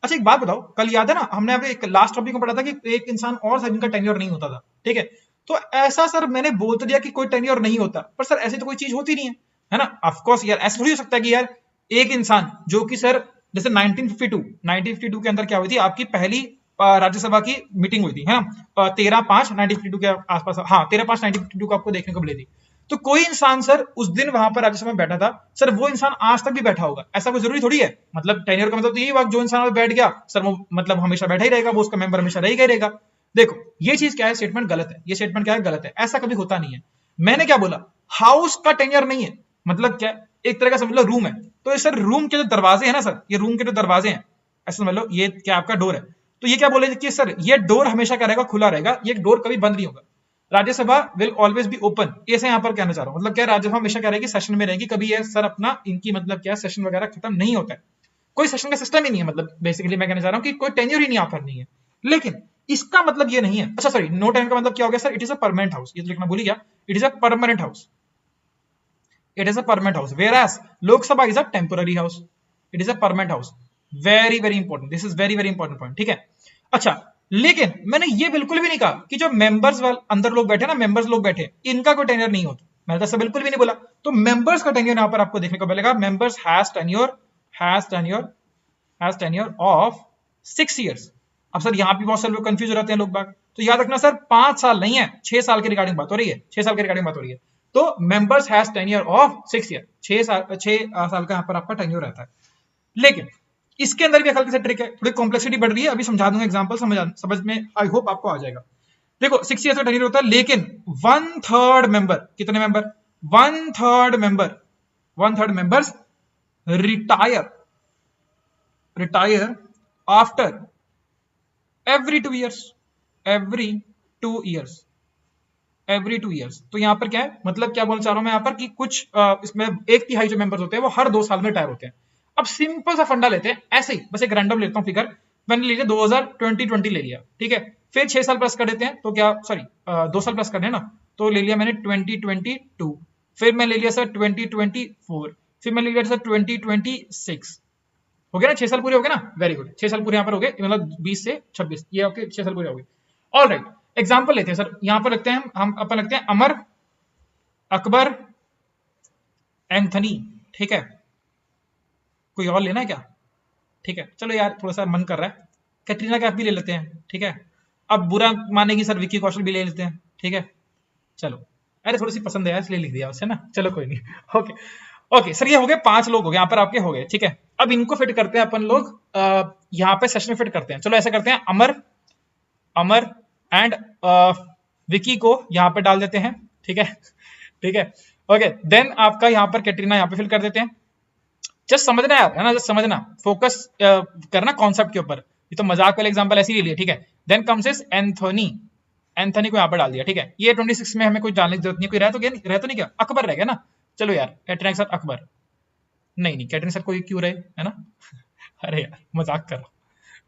Speaker 1: अच्छा एक बात बताओ, कल याद है ना हमने अभी एक लास्ट टॉपिक में पढ़ा था कि एक इंसान और सर इनका टेन्योर नहीं होता था, ठीक है। तो ऐसा सर मैंने बोल तो दिया कि कोई टेन्योर नहीं होता, पर सर ऐसी तो कोई चीज होती नहीं है ना। ऑफ कोर्स यार ऐसा थोड़ी हो सकता है कि यार एक इंसान जो कि सर जैसे 1952 के अंदर क्या हुई थी आपकी पहली राज्यसभा की मीटिंग हुई थी, है ना, 13/5/1952 के आसपास, हाँ 13/5/1952 को आपको देखने को मिली थी। तो कोई इंसान सर उस दिन वहां पर राज्यसभा में बैठा था, सर वो इंसान आज तक भी बैठा होगा, ऐसा कोई जरूरी थोड़ी है। मतलब टेन्योर का मतलब तो यही बात, जो इंसान बैठ गया सर वो मतलब हमेशा बैठा ही रहेगा, वो उसका मेंबर हमेशा रहेगा। देखो ये चीज क्या है, स्टेटमेंट गलत है, ये स्टेटमेंट क्या है गलत है, ऐसा कभी होता नहीं है। मैंने क्या बोला, हाउस का टेन्योर नहीं है, मतलब क्या एक तरह का समझ लो रूम है, तो सर रूम के जो दरवाजे हैं ना सर, ये रूम के जो दरवाजे हैं ऐसा समझ लो, ये क्या आपका डोर है, तो ये क्या बोले कि सर ये डोर हमेशा क्या रहेगा, खुला रहेगा, ये डोर कभी बंद नहीं होगा। Rajya Sabha will always be open, ऐसे यहाँ पर कहना चाह रहा हूँ, मतलब क्या राज्यसभा हमेशा क्या रहेगी, सेशन में रहेगी, कभी ये सर अपना इनकी मतलब क्या सेशन वगैरह खत्म नहीं होता है, कोई सेशन का सिस्टम ही नहीं है। मतलब बेसिकली मैं कहना चाह रहा हूँ कि कोई टेन्योर ही नहीं यहाँ पर नहीं है। लेकिन इसका मतलब ये नहीं है, अच्छा सॉरी नो टेन्योर का मतलब क्या हो गया sir, it is a permanent house, ये तो लिखना भूल गया, it is a permanent house, it is a permanent house, whereas Lok Sabha is a temporary house, it is a permanent house, very important, this is very important point, ठीक है। अच्छा लेकिन मैंने ये बिल्कुल भी नहीं कहा कि जो मेंबर्स अंदर लोग बैठे ना, मेंबर्स लोग बैठे इनका कोई टेन्योर नहीं होता, मैंने तो ऐसा बिल्कुल भी नहीं बोला। तो मेंबर्स का टेन्योर यहाँ पर आपको देखने को मिलेगा, members has tenure of 6 years। अब सर यहाँ भी बहुत सारे लोग कंफ्यूज हो जाते हैं लोग बाग, तो याद रखना सर 5 साल नहीं है, 6 साल के रिगार्डिंग बात हो रही है, 6 साल के रिगार्डिंग बात हो रही है। तो members has tenure of 6 year, 6 साल का यहाँ पर आपका टेन्योर रहता है। लेकिन इसके अंदर भी हल्की सी ट्रिक है, थोड़ी कॉम्प्लेक्सिटी बढ़ रही है, अभी समझा दूंगा एग्जांपल, समझ में आई होप आपको आ जाएगा। देखो 6 years का टेन्योर होता है, लेकिन 1/3 मेंबर, कितने member, 1/3 members retire after every 2 years, every 2 years। तो यहाँ पर क्या है, मतलब क्या बोलना चाह रहा हूं मैं यहाँ पर कि कुछ इसमें 1/3 जो मेंबर्स होते हैं वो हर 2 साल में रिटायर होते हैं। अब सिंपल सा फंडा लेते हैं, ऐसे ही बस एक रैंडम लेता हूं फिगर, मैंने ले लिया 2020 ले लिया, ठीक है, फिर 6 साल प्लस कर देते हैं, तो क्या सॉरी 2 साल प्लस कर दें ना, तो ले लिया मैंने 2022, फिर मैं ले लिया सर 2024, फिर मैं ले लिया सर 2026, हो गया ना, 6 साल पूरे हो गए ना, वेरी गुड, 6 साल पूरे यहाँ पर हो गए, मतलब 20 से 26 ये आपके 6 साल पूरे हो गए। ऑल राइट, एग्जाम्पल लेते हैं सर, यहाँ पर लगते हैं हम अपन लगते हैं अमर अकबर एंथनी, ठीक है, कोई और लेना है क्या, ठीक है, चलो यार थोड़ा सा मन कर रहा है, कैटरीना कैफ भी ले लेते हैं, ठीक है, अब बुरा मानेगी सर विक्की कौशल भी ले लेते हैं, ठीक है, चलो अरे थोड़ी सी पसंद है इसलिए लिख दिया उससे ना, चलो कोई नहीं, ओके सर, ये हो गए 5 लोग हो गए यहाँ पर आपके हो गए, ठीक है। अब इनको फिट करते हैं अपन लोग यहाँ पे सेशन में फिट करते हैं, चलो ऐसा करते हैं, अमर एंड विकी को यहाँ पे डाल देते हैं, ठीक है, ओके, देन आपका यहाँ पर कैटरीना यहाँ पे फिल कर देते हैं, जस्ट समझना यार, है ना, जस्ट समझना, फोकस करना कॉन्सेप्ट के ऊपर, ये तो मजाक वाले एग्जांपल ऐसे ही ले लिए, ठीक है। देन कम्स इज एंथनी को यहाँ पर डाल दिया, ठीक है, ये 26 में हमें कोई डालने की जरूरत नहीं, कोई रह तो नहीं क्या, अकबर रह गया ना, चलो यार कैटरीना के साथ अकबर, नहीं नहीं, कैटरीना सर कोई क्यों रहे, है ना। अरे यार मजाक कर रहा हूं,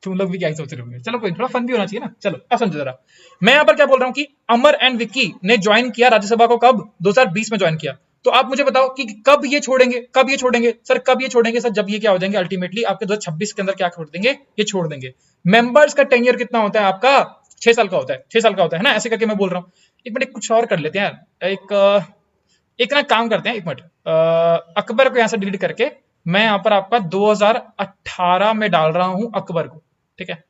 Speaker 1: तुम लोग भी क्या ही सोच रहे होंगे। चलो कोई, थोड़ा फन भी होना चाहिए ना। चलो अब समझो जरा, मैं यहाँ पर क्या बोल रहा हूँ कि अमर एंड विक्की ने ज्वाइन किया राज्यसभा को कब, 2020 में ज्वाइन किया। तो आप मुझे बताओ कि कब ये छोड़ेंगे, कब ये छोड़ेंगे सर, कब ये छोड़ेंगे सर, जब ये क्या हो जाएंगे अल्टीमेटली आपके 2026 के अंदर क्या छोड़ देंगे, ये छोड़ देंगे। मेंबर्स का टेन्योर कितना होता है आपका, 6 साल का होता है, 6 साल का होता है ना, ऐसे करके मैं बोल रहा हूँ। एक मिनट कुछ और कर लेते हैं यार, एक ना काम करते हैं, एक मिनट अकबर को यहां से डिलीट करके मैं यहां पर आपका 2018 में डाल रहा हूं अकबर को, ठीक है,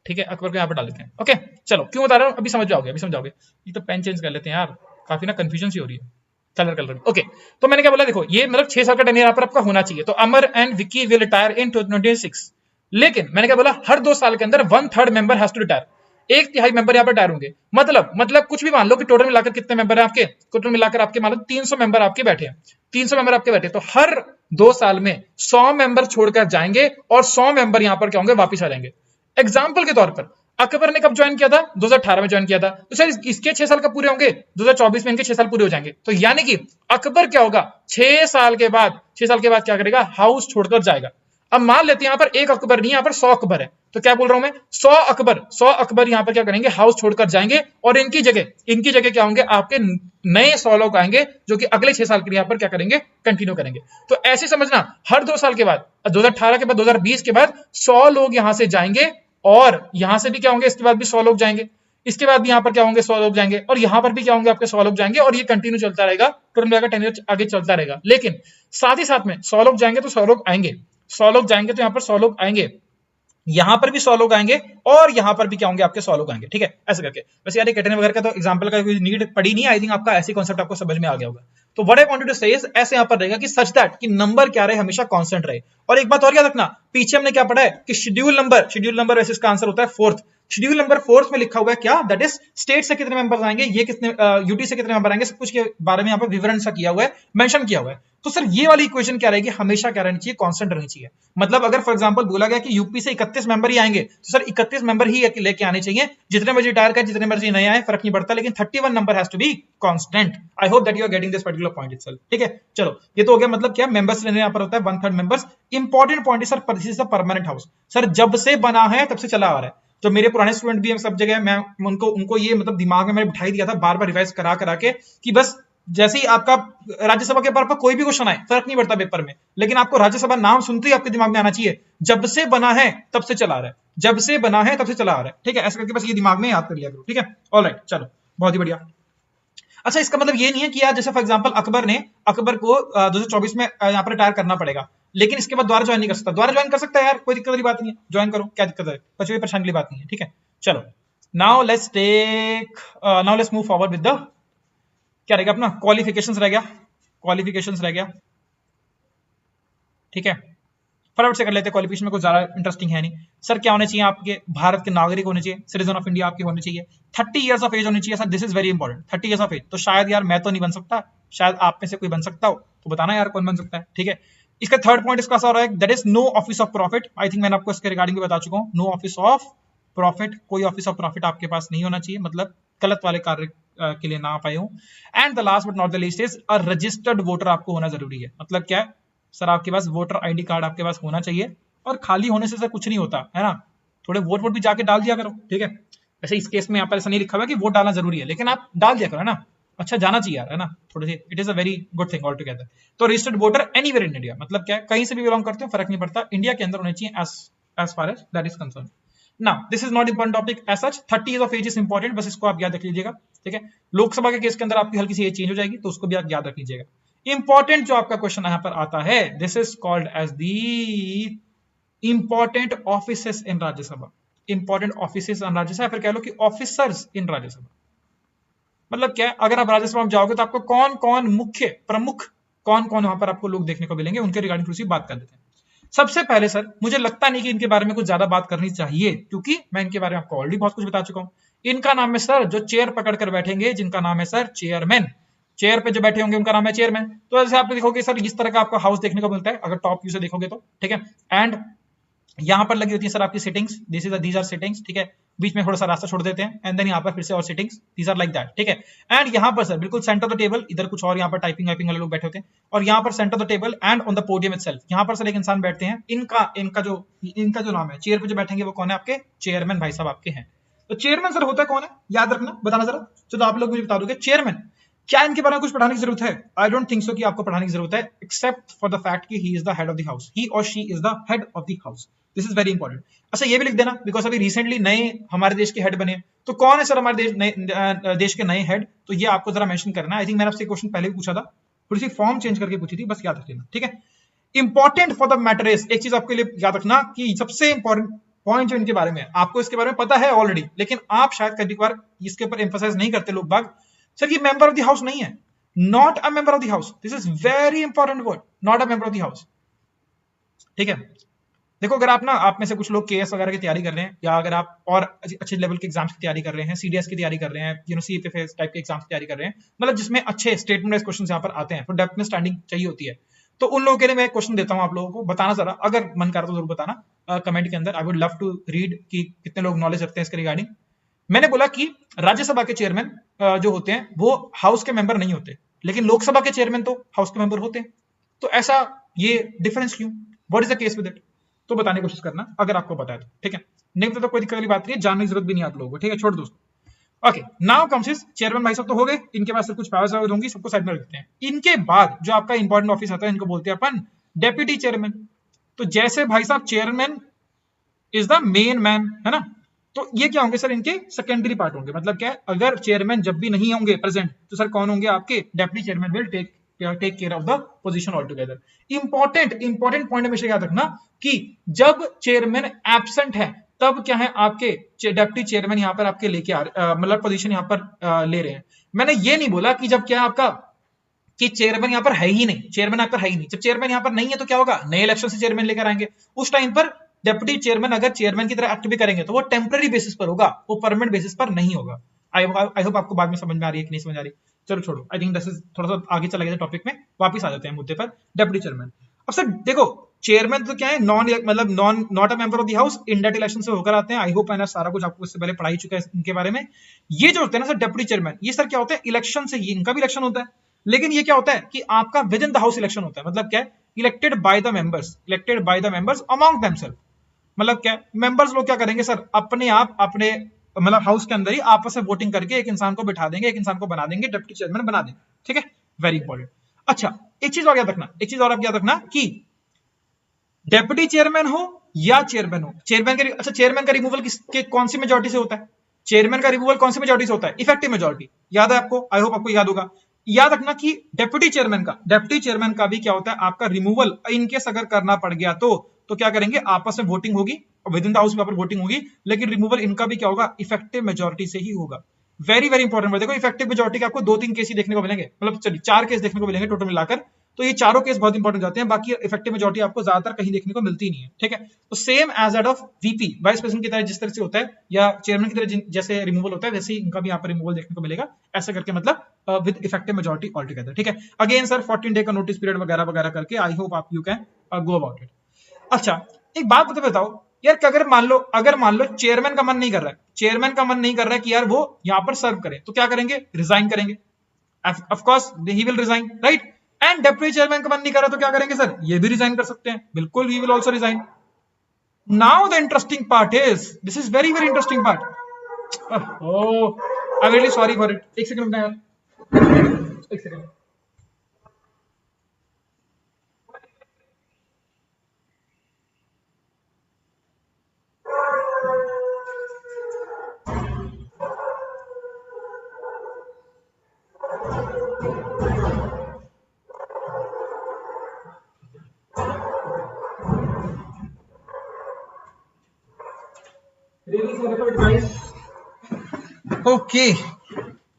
Speaker 1: ठीक है, अकबर को यहां पर डाल देते हैं। ओके चलो, क्यों बता रहा हूं अभी समझ जाओगे, अभी समझाओगे। ये तो पेन चेंज कर लेते हैं यार, काफी ना कंफ्यूजन सी हो रही है कलर कलर। ओके तो मैंने क्या बोला, देखो ये मतलब 6 साल का टेन्योर यहाँ पर आपका होना चाहिए। तो Amar and Vicky will retire in 2026, लेकिन मैंने क्या बोला, हर 2 साल के अंदर 1/3 member has to retire, 1/3 member यहाँ पर रिटायर होंगे। मतलब कुछ भी मान लो कि टोटल मिलाकर कितने मेंबर है आपके, टोटल मिलाकर आपके मान लो 300 मेंबर आपके बैठे हैं, 300 मेंबर आपके बैठे, तो हर 2 साल में 100 मेंबर छोड़कर जाएंगे और 100 मेंबर यहाँ पर क्या होंगे, वापिस आ जाएंगे। एग्जाम्पल के तौर पर अकबर ने कब ज्वाइन किया था, 2018 में ज्वाइन किया था, तो सर इसके 6 साल का पूरे होंगे, 2024 में इनके 6 साल पूरे हो जाएंगे। तो यानी कि अकबर क्या होगा, 6 साल के बाद क्या करेगा, हाउस छोड़कर जाएगा। अब मान लेते हैं यहाँ पर एक अकबर नहीं, यहाँ पर 100 अकबर है, तो क्या बोल रहा हूं मैं, 100 अकबर यहाँ पर क्या करेंगे, हाउस छोड़कर जाएंगे, और इनकी जगह क्या होंगे, आपके नए 100 लोग आएंगे जो कि अगले 6 साल के लिए यहाँ पर क्या करेंगे, कंटिन्यू करेंगे। तो ऐसे समझना, हर 2 साल के बाद, 2018 के बाद 2020 के बाद 100 लोग यहां से जाएंगे, और यहां से भी क्या होंगे, इसके बाद भी 100 लोग जाएंगे, इसके बाद भी यहां पर क्या होंगे, 100 लोग जाएंगे, और यहां पर भी क्या होंगे, आपके 100 लोग जाएंगे, और ये कंटिन्यू चलता रहेगा, टोटल टेन्योर आगे चलता रहेगा। लेकिन साथ ही साथ में 100 लोग जाएंगे तो 100 लोग आएंगे, 100 लोग जाएंगे तो यहां पर 100 लोग आएंगे, यहां पर भी 100 लोग आएंगे, और यहां पर भी क्या होंगे, आपके 100 लोग आएंगे, ठीक है, ऐसे करके। वैसे यार कैटरीना वगैरह का तो एग्जांपल का कोई नीड पड़ी नहीं, आई थिंक आपका ऐसे कॉन्सेप्ट आपको समझ में आ गया होगा। तो व्हाट आई वांटेड टू से इज, ऐसे यहां पर रहेगा कि सच दैट कि नंबर क्या रहे, हमेशा कांस्टेंट रहे। और एक बात और याद रखना, पीछे हमने क्या पढ़ा है कि शेड्यूल नंबर वैसे इसका आंसर होता है 4th। शेड्यूल नंबर 4th में लिखा हुआ है क्या, दैट इज स्टेट से कितने मेंबर्स आएंगे, ये कितने यूटी से कितने मेंबर आएंगे, सब कुछ के बारे में यहाँ पर विवरण सा किया हुआ है, मेंशन किया हुआ है। तो सर ये वाली इक्वेशन क्या रहेगी, हमेशा क्या रहनी चाहिए, कांस्टेंट रहनी चाहिए। मतलब अगर फॉर एग्जांपल बोला गया कि यूपी से 31 मेंबर ही आएंगे, तो सर 31 मेंबर ही लेके आने चाहिए, जितने मर्जी रिटायर करें, जितने मर्जी नए आए, फर्क नहीं पड़ता, लेकिन 31 number has to be constant. I hope that you are getting this particular point itself, ठीक है। चलो ये तो हो गया, मतलब क्या मेंबर्स लेने यहाँ पर होता है 1/3 मेंबर्स। इंपॉर्टेंट पॉइंट है sir, this is the permanent house. Sir जब से बना है तब से चला आ रहा है, जो मेरे पुराने स्टूडेंट भी हैं सब जगह, मैं उनको ये मतलब दिमाग में मैंने बिठाई दिया था बार बार रिवाइज करा करा के, कि बस जैसे ही आपका राज्यसभा के पर कोई भी क्वेश्चन आए, फर्क नहीं पड़ता पेपर में, लेकिन आपको राज्यसभा नाम सुनते ही आपके दिमाग में आना चाहिए, जब से बना है तब से चला रहा है, जब से बना है तब से चला आ रहा है, ठीक है। ऐसा करके बस ये दिमाग में याद कर लिया करो, ठीक है। ऑलराइट चलो, बहुत ही बढ़िया। अच्छा इसका मतलब ये नहीं है कि यार जैसे फॉर एग्जांपल अकबर को 2024 में यहाँ पर रिटायर करना पड़ेगा, लेकिन इसके बाद दोबारा ज्वाइन नहीं कर सकता। दोबारा ज्वाइन कर सकता है यार, कोई दिक्कत वाली बात नहीं है, ज्वाइन करो, क्या दिक्कत है, कुछ भी परेशानी वाली बात नहीं है, ठीक है। चलो now let's move forward with the, क्या रहेगा अपना, क्वालिफिकेशंस रह गया, ठीक है। फटाफट से कर लेते हैं, क्वालिफिकेशन में कुछ ज्यादा इंटरेस्टिंग है नहीं। सर क्या होने चाहिए, आपके भारत के नागरिक होने चाहिए, सिटीजन ऑफ इंडिया आपके होने चाहिए, 30 इयर्स ऑफ एज होनी चाहिए sir, this is very important, 30 years of age. तो शायद यार मैं तो नहीं बन सकता, शायद आप में से कोई बन सकता हो, तो बताना यार कौन बन सकता है, ठीक है। इसका थर्ड पॉइंट इसका सा है, that is no office of profit. I think मैंने आपको इसके रिगार्डिंग बता चुका हूँ, नो ऑफिस ऑफ प्रॉफिट, कोई ऑफिस ऑफ प्रॉफिट आपके पास नहीं होना चाहिए, मतलब गलत वाले कार्य के लिए ना आ पाए हो। And the last but not the least is a registered voter आपको होना जरूरी है। मतलब क्या है सर, आपके पास वोटर आईडी कार्ड आपके पास होना चाहिए, और खाली होने से सर कुछ नहीं होता है ना, थोड़े वोट भी जाके डाल दिया करो, ठीक है। वैसे इस केस में यहाँ पर ऐसा नहीं लिखा हुआ कि वोट डालना जरूरी है, लेकिन आप डाल दिया करो, है ना, अच्छा जाना चाहिए यार, है ना, थोड़े से, it is a very good thing all together. तो registered voter anywhere in India, मतलब क्या है, कहीं से भी बिलोंग करते हो फर्क नहीं पड़ता, इंडिया के अंदर होने चाहिए as far as that is concern. Now this is not important topic as such, 30 years of age is important, बस इसको आप याद रख लीजिएगा, ठीक है। लोकसभा के केस के अंदर आपकी हल्की सी एज चेंज हो जाएगी, तो उसको भी आप याद रख लीजिएगा। इंपॉर्टेंट जो आपका क्वेश्चन यहाँ पर आता है, this is called as the important offices in Rajya Sabha, important offices in Rajya Sabha, या फिर कह लो कि ऑफिसर्स इन राज्यसभा। मतलब क्या है, अगर आप राज्यसभा में जाओगे तो आपको कौन कौन मुख्य प्रमुख कौन कौन वहां पर आपको लोग देखने को मिलेंगे, उनके रिगार्डिंग थोड़ी सी बात कर देते हैं। सबसे पहले सर मुझे लगता नहीं कि इनके बारे में कुछ ज्यादा बात करनी चाहिए, क्योंकि मैं इनके बारे में आपको ऑलरेडी बहुत कुछ बता चुका हूं। इनका नाम है सर, जो चेयर पकड़ कर बैठेंगे, जिनका नाम है सर चेयरमैन, चेयर पे जो बैठे होंगे उनका नाम है चेयरमैन। तो ऐसे आप देखोगे सर इस तरह का आपको हाउस देखने को मिलता है, अगर टॉप व्यू से देखोगे तो, ठीक है। एंड यहाँ पर लगी होती है सर आपकी सेटिंग्स, दीज आर सेटिंग्स, ठीक है, बीच में थोड़ा सा रास्ता छोड़ देते हैं एंड देन यहाँ पर फिर से और settings, these are like that, ठीक है। एंड यहाँ पर सर बिल्कुल सेंटर ऑफ द टेबल, इधर कुछ और यहाँ पर टाइपिंग वाइपिंग वाले लोग बैठे होते हैं, और यहाँ पर centre of the table and on the podium itself, यहाँ पर सर एक इंसान बैठते हैं, इनका जो नाम है, चेयर पे जो बैठेंगे वो कौन है, आपके चेयरमैन भाई साहब आपके हैं। तो चेयरमैन सर होता कौन है, याद रखना, बताना जरा, चलो आप लोग मुझे बता दोगे चेयरमैन, क्या इनके बारे में कुछ पढ़ाने की जरूरत है? आई डोंट थिंक सो कि आपको पढ़ाने की जरूरत है, एक्सेप्ट फॉर द फैक्ट कि he is the head of the house, he और she is the head of the house, this is very important. अच्छा ये भी लिख देना, बिकॉज अभी रिसेंटली नए हमारे देश के हेड बने, तो कौन है सर हमारे देश के नए हेड, तो ये आपको जरा मेंशन करना है। आई थिंक मैंने आपसे क्वेश्चन पहले भी पूछा था, थोड़ी सी फॉर्म चेंज करके पूछी थी, बस याद रख लेना, ठीक है। Important for the matter is, एक चीज आपके लिए याद रखना कि सबसे इंपॉर्टेंट पॉइंट जो इनके बारे में, आपको इसके बारे में पता है ऑलरेडी, लेकिन आप शायद कभी बार इसके ऊपर एम्फसाइज नहीं करते लोग बाग, सर ये मेंबर ऑफ द हाउस नहीं है, not a member of the house, this is very important word, not a member of the house, ठीक है। देखो अगर आप में से कुछ लोग केएस वगैरह की तैयारी कर रहे हैं, या अगर आप और अच्छे लेवल के एग्जाम्स की तैयारी कर रहे हैं, सीडीएस की तैयारी कर रहे हैं, सीएफएस टाइप के एग्जाम्स की तैयारी कर रहे हैं, मतलब जिसमें अच्छे स्टेटमेंट वाइज क्वेश्चंस यहाँ पर आते हैं, तो डेप्थ में स्टैंडिंग चाहिए होती है, तो उन लोगों के लिए मैं एक क्वेश्चन देता हूँ आप लोगों को, बताना जरा, अगर मन करा तो जरूर बताना कमेंट के अंदर, I would love to read कि कितने लोग नॉलेज रखते हैं इसके रिगार्डिंग। मैंने बोला कि राज्यसभा के चेयरमैन जो होते हैं वो हाउस के मेंबर नहीं होते, लेकिन लोकसभा के चेयरमैन तो हाउस के मेंबर होते हैं, तो ऐसा ये डिफरेंस क्यों, what is the case with it, तो बताने की कोशिश करना अगर आपको पता है तो, ठीक है, नहीं तो कोई दिक्कत वाली बात नहीं है, जानने की जरूरत भी नहीं आप लोगों को, ठीक है, छोड़ दोस्तों। Okay now comes is chairman भाई साहब तो हो गए, इनके पास कुछ पावर्स होंगी, सबको साइड में रखते हैं। इनके बाद जो आपका इंपॉर्टेंट ऑफिस आता है, इनको बोलते हैं अपन डेप्यूटी चेयरमैन। तो जैसे भाई साहब chairman is the main man, है ना, तो ये क्या होंगे सर, इनके सेकेंडरी पार्ट होंगे, मतलब क्या है, अगर चेयरमैन जब भी नहीं होंगे प्रेजेंट, तो सर कौन होंगे, आपके deputy chairman will take care of the position all together. Important point हमेशा याद रखना कि जब चेयरमैन एब्सेंट है, तब क्या है, आपके डेप्यूटी चेयरमैन यहाँ पर आपके लेके मतलब पोजीशन यहाँ पर ले रहे हैं। मैंने ये नहीं बोला कि जब क्या आपका कि चेयरमैन यहाँ पर है ही नहीं, चेयरमैन यहाँ पर है ही नहीं, जब चेयरमैन यहाँ पर नहीं है तो क्या होगा, नए इलेक्शन से चेयरमैन लेकर आएंगे, उस टाइम पर डेप्यूटी चेयरमैन अगर चेयरमैन की तरह एक्ट भी करेंगे तो वो टेम्पररी बेसिस पर होगा, वो परमानेंट बेसिस पर नहीं होगा। आई होप आपको बाद में समझ में आ रही है कि नहीं समझ आ रही, चलो छोड़ो, आई थिंक दिस इज थोड़ा सा आगे चला गया टॉपिक में, वापस आ जाते हैं मुद्दे पर, डेप्यूटी चेयरमैन। अब सर देखो चेयरमैन तो क्या है, not a member of the house, indirect election से होकर आते हैं। आई होप मैंने सारा कुछ आपको इससे पहले पढ़ाई चुका है इनके बारे में। ये जो होते हैं ना सर डेप्यूटी चेयरमैन, ये सर क्या होता है, इलेक्शन से ही, इनका भी इलेक्शन होता है, लेकिन ये क्या होता है कि आपका within the house election होता है, मतलब क्या है, elected by the members among themselves, मतलब क्या मेंबर्स लोग क्या करेंगे सर, अपने आप अपने मतलब हाउस के अंदर ही आपस में वोटिंग करके एक इंसान को बिठा देंगे, एक इंसान को बना देंगे, डिप्टी चेयरमैन बना देंगे, ठीक है, वेरी इंपॉर्टेंट। अच्छा एक चीज और याद रखना, आप याद रखना कि डेप्यूटी चेयरमैन हो या चेयरमैन हो, चेयरमैन का रिमूवल किसके कौन सी मेजोरिटी से होता है, चेयरमैन का रिमूवल कौन सी मेजोरिटी से होता है, इफेक्टिव मेजोरिटी, याद है आपको, आई होप आपको याद होगा। याद रखना कि डेप्यूटी चेयरमैन का भी क्या होता है, आपका रिमूवल इनकेस अगर करना पड़ गया तो क्या करेंगे, आपस में वोटिंग होगी, विद इन द हाउस में वोटिंग होगी, लेकिन रिमूवल इनका भी क्या होगा, इफेक्टिव मेजोरिटी से ही होगा। वेरी इंपॉर्टेंट, देखो इफेक्टिव मेजोरिटी के आपको 2-3 केस ही देखने को मिलेंगे, मतलब चलिए 4 केस देखने को मिलेंगे टोटल मिलाकर, तो ये चारों केस बहुत इंपॉर्टेंट जाते हैं, बाकी इफेक्टिव मेजोरिटी आपको ज्यादातर कहीं देखने को मिलती नहीं है, ठीक है। तो same as that of VP, vice president की तरह जिस तरह से होता है, या चेयरमैन की तरह जैसे रिमूवल होता है, वैसे ही इनका भी यहाँ पर रिमूवल देखने को मिलेगा, ऐसा करके मतलब with effective majority all together, ठीक है। अगेन सर 14 डे का नोटिस पीरियड वगैरह वगैरह करके, आई होप आप you can go about it. अच्छा एक बात बताओ यार, अगर मान लो चेयरमैन का मन नहीं कर रहा है कि यार वो यहां पर सर्व करे, तो क्या करेंगे, रिजाइन करेंगे, of course he will resign, right. And deputy chairman का मन नहीं कर रहा तो क्या करेंगे सर, ये भी रिजाइन कर सकते हैं, बिल्कुल, he will also resign. Now the interesting part is, this is very interesting part, I am really sorry for it, एक सेकंड रुकना यार, एक सेकंड। ओके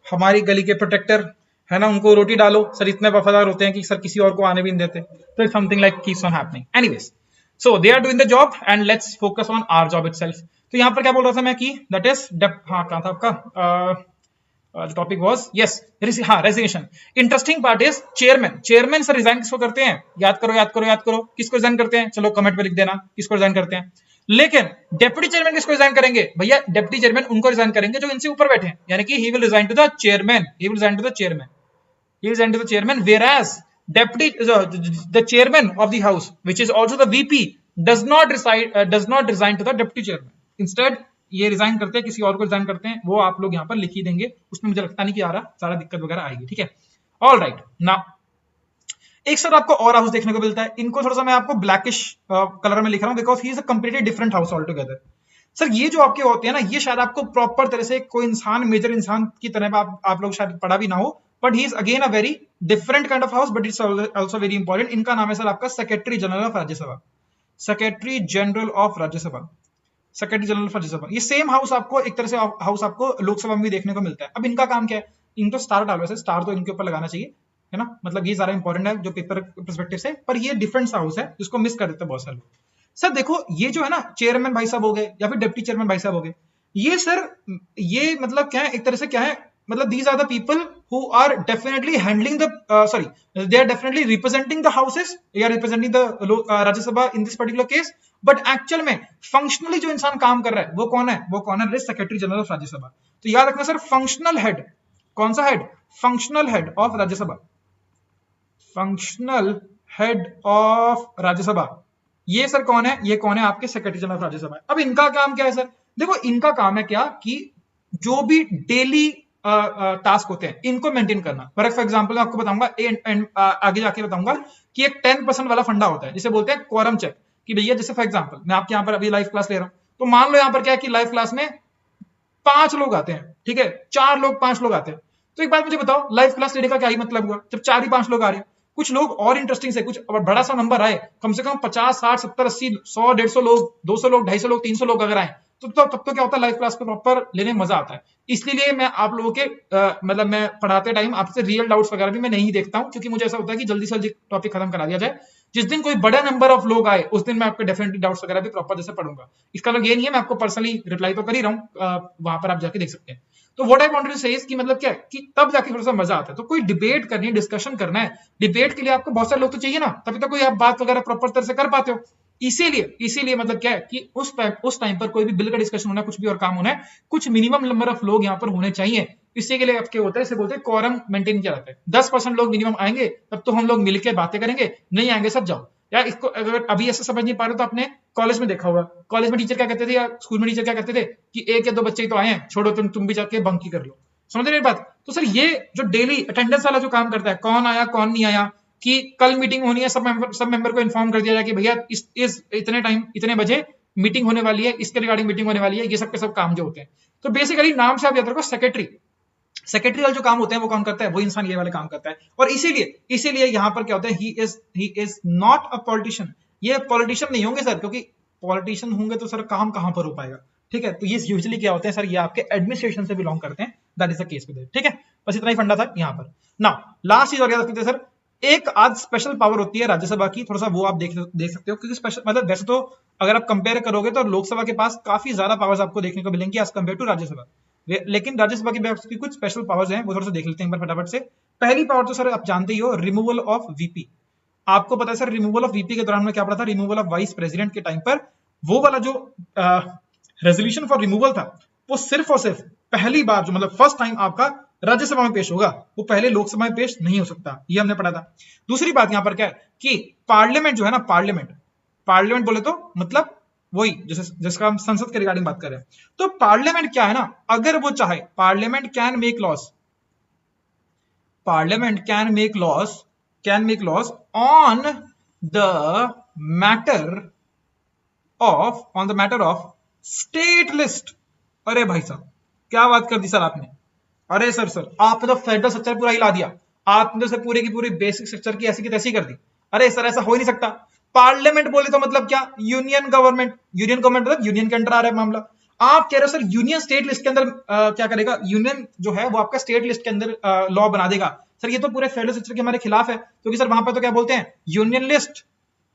Speaker 1: हमारी गली के प्रोटेक्टर है ना, उनको रोटी डालो सर, इतने वफादार होते हैं कि सर किसी और को आने भी नहीं देते, तो it's something like keeps on happening. Anyways so they are doing the job and let's focus on our job itself. तो यहाँ पर क्या बोल रहा था मैं कि दैट इज हाँ कहाँ था आपका topic was yes resignation. Interesting part is chairman sir resign किसको करते हैं, याद करो किसको रिजाइन करते हैं, चलो कमेंट में लिख देना किसको रिजाइन करते हैं। लेकिन डेप्यूटी चेयरमैन किसको रिजाइन करेंगे भैया? डेप्यूटी चेयरमैन उनको रिजाइन करेंगे जो इनसे ऊपर बैठे हैं, यानी कि he will resign to the chairman, he will resign to the chairman, he is under the chairman, whereas deputy the chairman of the house which is also the VP does not resign to the deputy chairman, instead ये resign करते हैं, किसी और को resign करते हैं, वो आप लोग यहाँ पर लिख ही देंगे, उसमें मुझे लगता नहीं कि आ रहा सारा दिक्कत वगैरह आएगी, ठीक है। ऑल राइट, नाउ एक सर आपको और हाउस देखने को मिलता है, इनको थोड़ा सा मैं आपको ब्लैकिश कलर में लिख रहा हूँ because he is a completely different house all together. Sir ये जो आपके होते हैं ना, ये शायद आपको प्रॉपर तरह से कोई इंसान, मेजर इंसान की तरह आप लोग शायद पढ़ा भी ना हो, but he is again a very different kind of house, but it's also very important. इनका नाम है सर आपका secretary general of Rajya Sabha, secretary general of Rajya Sabha, secretary general of Rajya Sabha. ये सेम हाउस आपको एक तरह से हाउस आपको लोकसभा में भी देखने को मिलता है। अब इनका काम क्या है? इनको स्टार डालो, वैसे स्टार तो इनके ऊपर लगाना चाहिए, है ना, मतलब ये ज्यादा इंपॉर्टेंट है जो पेपर पर्सपेक्टिव से, पर ये डिफरेंट हाउस है जिसको मिस कर देते हैं बहुत सारे लोग। सर देखो ये जो है ना, चेयरमैन भाई साहब हो गए या फिर डिप्टी चेयरमैन भाई साहब हो गए, ये सर ये मतलब क्या है, एक तरह से क्या है, मतलब these are the people who are definitely handling the they are definitely representing the houses, they are representing the Rajya Sabha in this particular case, but actual में functionally जो इंसान काम कर रहा है वो कौन है? वो कौन है? Secretary general of Rajya Sabha. तो याद रखना सर, फंक्शनल हेड, कौन सा head? Functional head of Rajya Sabha, functional head of Rajya Sabha, ये सर कौन है? ये कौन है? आपके सेक्रेटरी जनरल ऑफ राज्यसभा। अब इनका काम क्या है सर? देखो इनका काम है क्या कि जो भी डेली टास्क होते हैं इनको मेंटेन करना। फॉर एग्जांपल आपको बताऊंगा आगे जाके बताऊंगा कि एक 10% वाला फंडा होता है जिसे बोलते हैं क्वारम चेक, कि भैया जैसे फॉर एग्जांपल मैं आपके यहाँ पर अभी लाइव क्लास ले रहा हूं, तो मान लो यहाँ पर क्या है कि लाइव क्लास में 5 लोग आते हैं, ठीक है, 4 लोग 5 लोग आते हैं, तो एक बात मुझे बताओ, लाइव क्लास लेने का क्या ही मतलब हुआ जब 4 ही 5 लोग आ रहे हैं? कुछ लोग और इंटरेस्टिंग से कुछ बड़ा सा नंबर आए, कम से कम 50 60 70 80 100 150 लोग, 200 लोग, 250 लोग, 300 लोग अगर आए, तो तब तो क्या होता है, लाइव क्लास पे प्रॉपर लेने में मजा आता है। इसलिए मैं आप लोगों के मतलब मैं पढ़ाते टाइम आपसे रियल डाउट्स वगैरह भी मैं नहीं देखता हूं, क्योंकि मुझे ऐसा होता है कि जल्दी से जल्दी टॉपिक खत्म करा दिया जाए। जिस दिन कोई बड़ा नंबर ऑफ लोग आए उस दिन मैं आपके डेफिनेटली डाउट्स वगैरह भी प्रॉपर जैसे पढ़ूंगा। इसका मतलब ये नहीं है, मैं आपको पर्सनली रिप्लाई तो कर ही रहा हूँ, वहां पर आप जाके देख सकते हैं। तो व्हाट आई वांटेड टू से इज कि मतलब क्या है कि तब जाके थोड़ा सा मजा आता है। तो कोई डिबेट करनी है, डिस्कशन करना है, डिबेट के लिए आपको बहुत सारे लोग तो चाहिए ना, तभी तो कोई आप बात वगैरह प्रॉपर तरह से कर पाते हो। इसीलिए मतलब क्या है कि उस टाइम पर कोई भी बिल का डिस्कशन होना है, कुछ भी और काम होना है, कुछ मिनिमम नंबर ऑफ लोग यहाँ पर होने चाहिए। इसी के लिए आपके होता है, इसे बोलते हैं क्वारम मेंटेन किया जाता है। 10% लोग मिनिमम आएंगे तब तो हम लोग मिलकर बातें करेंगे, नहीं आएंगे सब जाओ। या इसको अगर अभी ऐसे समझ नहीं पा रहे तो आपने कॉलेज में देखा होगा, कॉलेज में टीचर क्या कहते थे या स्कूल में टीचर क्या कहते थे कि 1 या 2 बच्चे ही तो आए हैं, छोड़ो तुम भी जाके बंक ही कर लो। समझ रहे बात? तो सर ये जो डेली अटेंडेंस वाला जो काम करता है, कौन आया कौन नहीं आया, कि कल मीटिंग होनी है, सब मेंबर को इन्फॉर्म कर दिया जाए कि भैया इस इतने टाइम इतने बजे मीटिंग होने वाली है, इसके रिगार्डिंग मीटिंग होने वाली है, ये सब के सब काम जो होते हैं। तो बेसिकली नाम से आप याद रखो, सेक्रेटरी वाले जो काम होते हैं वो काम करता है, वो इंसान ये वाले काम करता है। और इसीलिए यहाँ पर क्या होता है, he is not a politician. ये पॉलिटिशियन नहीं होंगे सर, क्योंकि पॉलिटिशियन होंगे तो सर काम कहां पर हो पाएगा, ठीक है। तो ये यूजुअली क्या होते हैं सर, ये आपके एडमिनिस्ट्रेशन से बिलोंग करते हैं, that is the case with it, ठीक है। बस इतना ही फंडा था यहाँ पर। नाउ लास्ट चीज और याद रखते हैं सर, एक आज स्पेशल पावर होती है राज्यसभा की, थोड़ा सा वो आप देख सकते हो, क्योंकि स्पेशल मतलब वैसे तो अगर आप कंपेयर करोगे तो लोकसभा के पास काफी ज्यादा पावर्स आपको देखने को मिलेंगी एज कंपेयर टू राज्यसभा, लेकिन राज्यसभा की कुछ स्पेशल पावर्स हैं, वो थोड़ा सा देख लेते हैं एक बार फटाफट से। पहली पावर तो सर आप जानते ही हो, रिमूवल ऑफ वीपी। आपको पता है सर, रिमूवल ऑफ वीपी के दौरान में क्या पड़ा था, रिमूवल ऑफ वाइस प्रेसिडेंट के टाइम पर वो वाला जो रेजोल्यूशन फॉर रिमूवल था, वो सिर्फ और सिर्फ पहली बार जो मतलब फर्स्ट टाइम आपका राज्यसभा में पेश होगा, वो पहले लोकसभा में पेश नहीं हो सकता, ये हमने पढ़ा था। दूसरी बात यहां पर क्या है कि पार्लियामेंट जो है ना, पार्लियामेंट बोले तो मतलब वही जिसका हम संसद के रिगार्डिंग बात कर रहे हैं। तो पार्लियामेंट क्या है ना, अगर वो चाहे, parliament can make laws on the matter of state list. अरे भाई साहब क्या बात कर दी सर आपने, अरे सर आपने तो फेडरल स्ट्रक्चर पूरा हिला दिया, आपने तो सर पूरी की पूरी बेसिक स्ट्रक्चर की ऐसी की तैसी कर दी। अरे सर ऐसा हो ही नहीं सकता। पार्लियामेंट बोले तो मतलब क्या, यूनियन गवर्नमेंट मतलब यूनियन के अंडर आ रहा है मामला। आप कह रहे हो सर यूनियन स्टेट लिस्ट के अंदर क्या करेगा, यूनियन जो है वो आपका स्टेट लिस्ट के अंदर लॉ बना देगा। सर ये तो पूरे फेडरल स्ट्रक्चर के हमारे खिलाफ है, क्योंकि सर वहां पर तो क्या बोलते हैं, union list,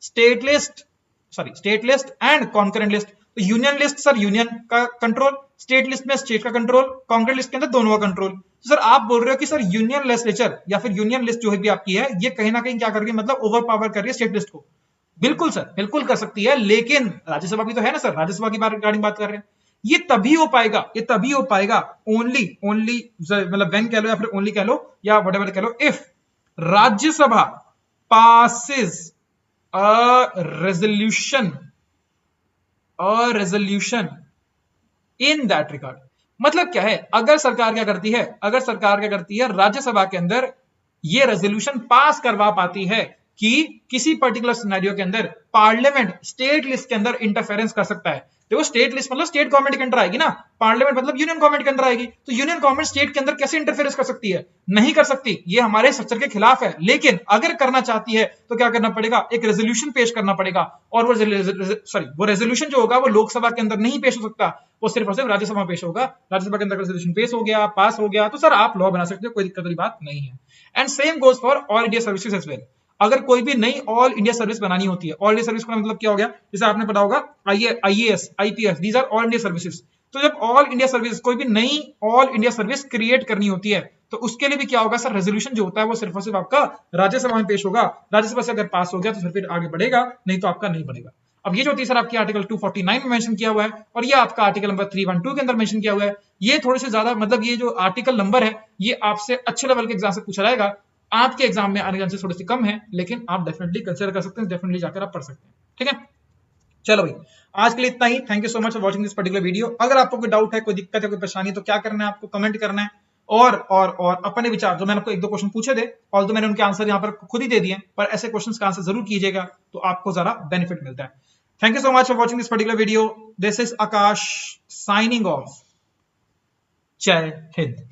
Speaker 1: state list and concurrent list. तो यूनियन लिस्ट सर यूनियन का कंट्रोल, स्टेट लिस्ट में स्टेट का कंट्रोल, कॉन्करेंट लिस्ट के अंदर दोनों का कंट्रोल। तो सर आप बोल रहे हो कि सर यूनियन लेजिस्लेचर या फिर यूनियन लिस्ट जो भी आपकी है, ये कहीं ना कहीं क्या कर रही है, मतलब ओवर पावर कर रही है स्टेट लिस्ट को। बिल्कुल सर, बिल्कुल कर सकती है, लेकिन राज्यसभा भी तो है ना सर, राज्यसभा की रिगार्डिंग बात कर रहे हैं। ये तभी हो पाएगा, ये तभी हो पाएगा ओनली ओनली मतलब व्हेन कह लो या फिर ओनली कह लो या व्हाटएवर कह लो, if Rajya Sabha passes a resolution in that regard. मतलब क्या है, अगर सरकार क्या करती है, अगर सरकार क्या करती है, राज्यसभा के अंदर ये रेजोल्यूशन पास करवा पाती है कि किसी पर्टिकुलर सिनेरियो के अंदर पार्लियामेंट स्टेट लिस्ट के अंदर इंटरफेरेंस कर सकता है। देखो स्टेट लिस्ट मतलब स्टेट गवर्नमेंट के अंदर आएगी ना, पार्लियामेंट मतलब यूनियन गवर्नमेंट के अंदर आएगी, तो यूनियन गवर्नमेंट स्टेट के अंदर कैसे इंटरफेरेंस कर सकती है? नहीं कर सकती, ये हमारे स्ट्रक्चर के खिलाफ है। लेकिन अगर करना चाहती है तो क्या करना पड़ेगा, एक रेजोल्यूशन पेश करना पड़ेगा, और वो रेजोल्यूशन जो होगा वो लोकसभा के अंदर नहीं पेश हो सकता, वो सिर्फ और सिर्फ राज्यसभा में पेश होगा। राज्यसभा के अंदर रेजोल्यूशन पेश हो गया, पास हो गया, तो सर आप लॉ बना सकते हो, कोई दिक्कत वाली बात नहीं है। And same goes for all India services as well. अगर कोई भी नई ऑल इंडिया सर्विस बनानी होती है, ऑल इंडिया सर्विस का मतलब क्या हो गया, जैसे आपने पढ़ा होगा IAS, IPS, these are all India services. तो जब ऑल इंडिया सर्विस, कोई भी नई ऑल इंडिया सर्विस क्रिएट करनी होती है, तो उसके लिए भी क्या होगा सर, रेजोल्यूशन जो होता है वो सिर्फ और सिर्फ आपका राज्यसभा में पेश होगा। राज्यसभा से अगर पास हो गया तो फिर आगे बढ़ेगा, नहीं तो आपका नहीं बढ़ेगा। अब ये जो होती है सर आपकी आर्टिकल 249 में मेंशन किया हुआ है, और ये आपका आर्टिकल नंबर 312 के अंदर मेंशन किया हुआ है। ये थोड़े से ज्यादा, मतलब ये जो आर्टिकल नंबर है ये आपसे अच्छे लेवल के एग्जाम से पूछा जाएगा, आपके एग्जाम में आने के चांसेस थोड़े से कम है, लेकिन आप डेफिनेटली कंसिडर कर सकते हैं, डेफिनेटली जाकर आप पढ़ सकते हैं। ठीक है, चलो भाई आज के लिए इतना ही। Thank you so much for watching this particular video. अगर आपको कोई डाउट है, कोई दिक्कत है, कोई परेशानी है, तो क्या करना है आपको, कमेंट करना है, और अपने विचार, जो मैंने आपको एक दो क्वेश्चन पूछे थे और तो मैंने उनके आंसर यहाँ पर खुद ही दे दिए, पर ऐसे क्वेश्चंस का आंसर जरूर कीजिएगा, तो आपको जरा बेनिफिट मिलता है। Thank you so much for watching this particular video. This is Akash signing off. जय हिंद।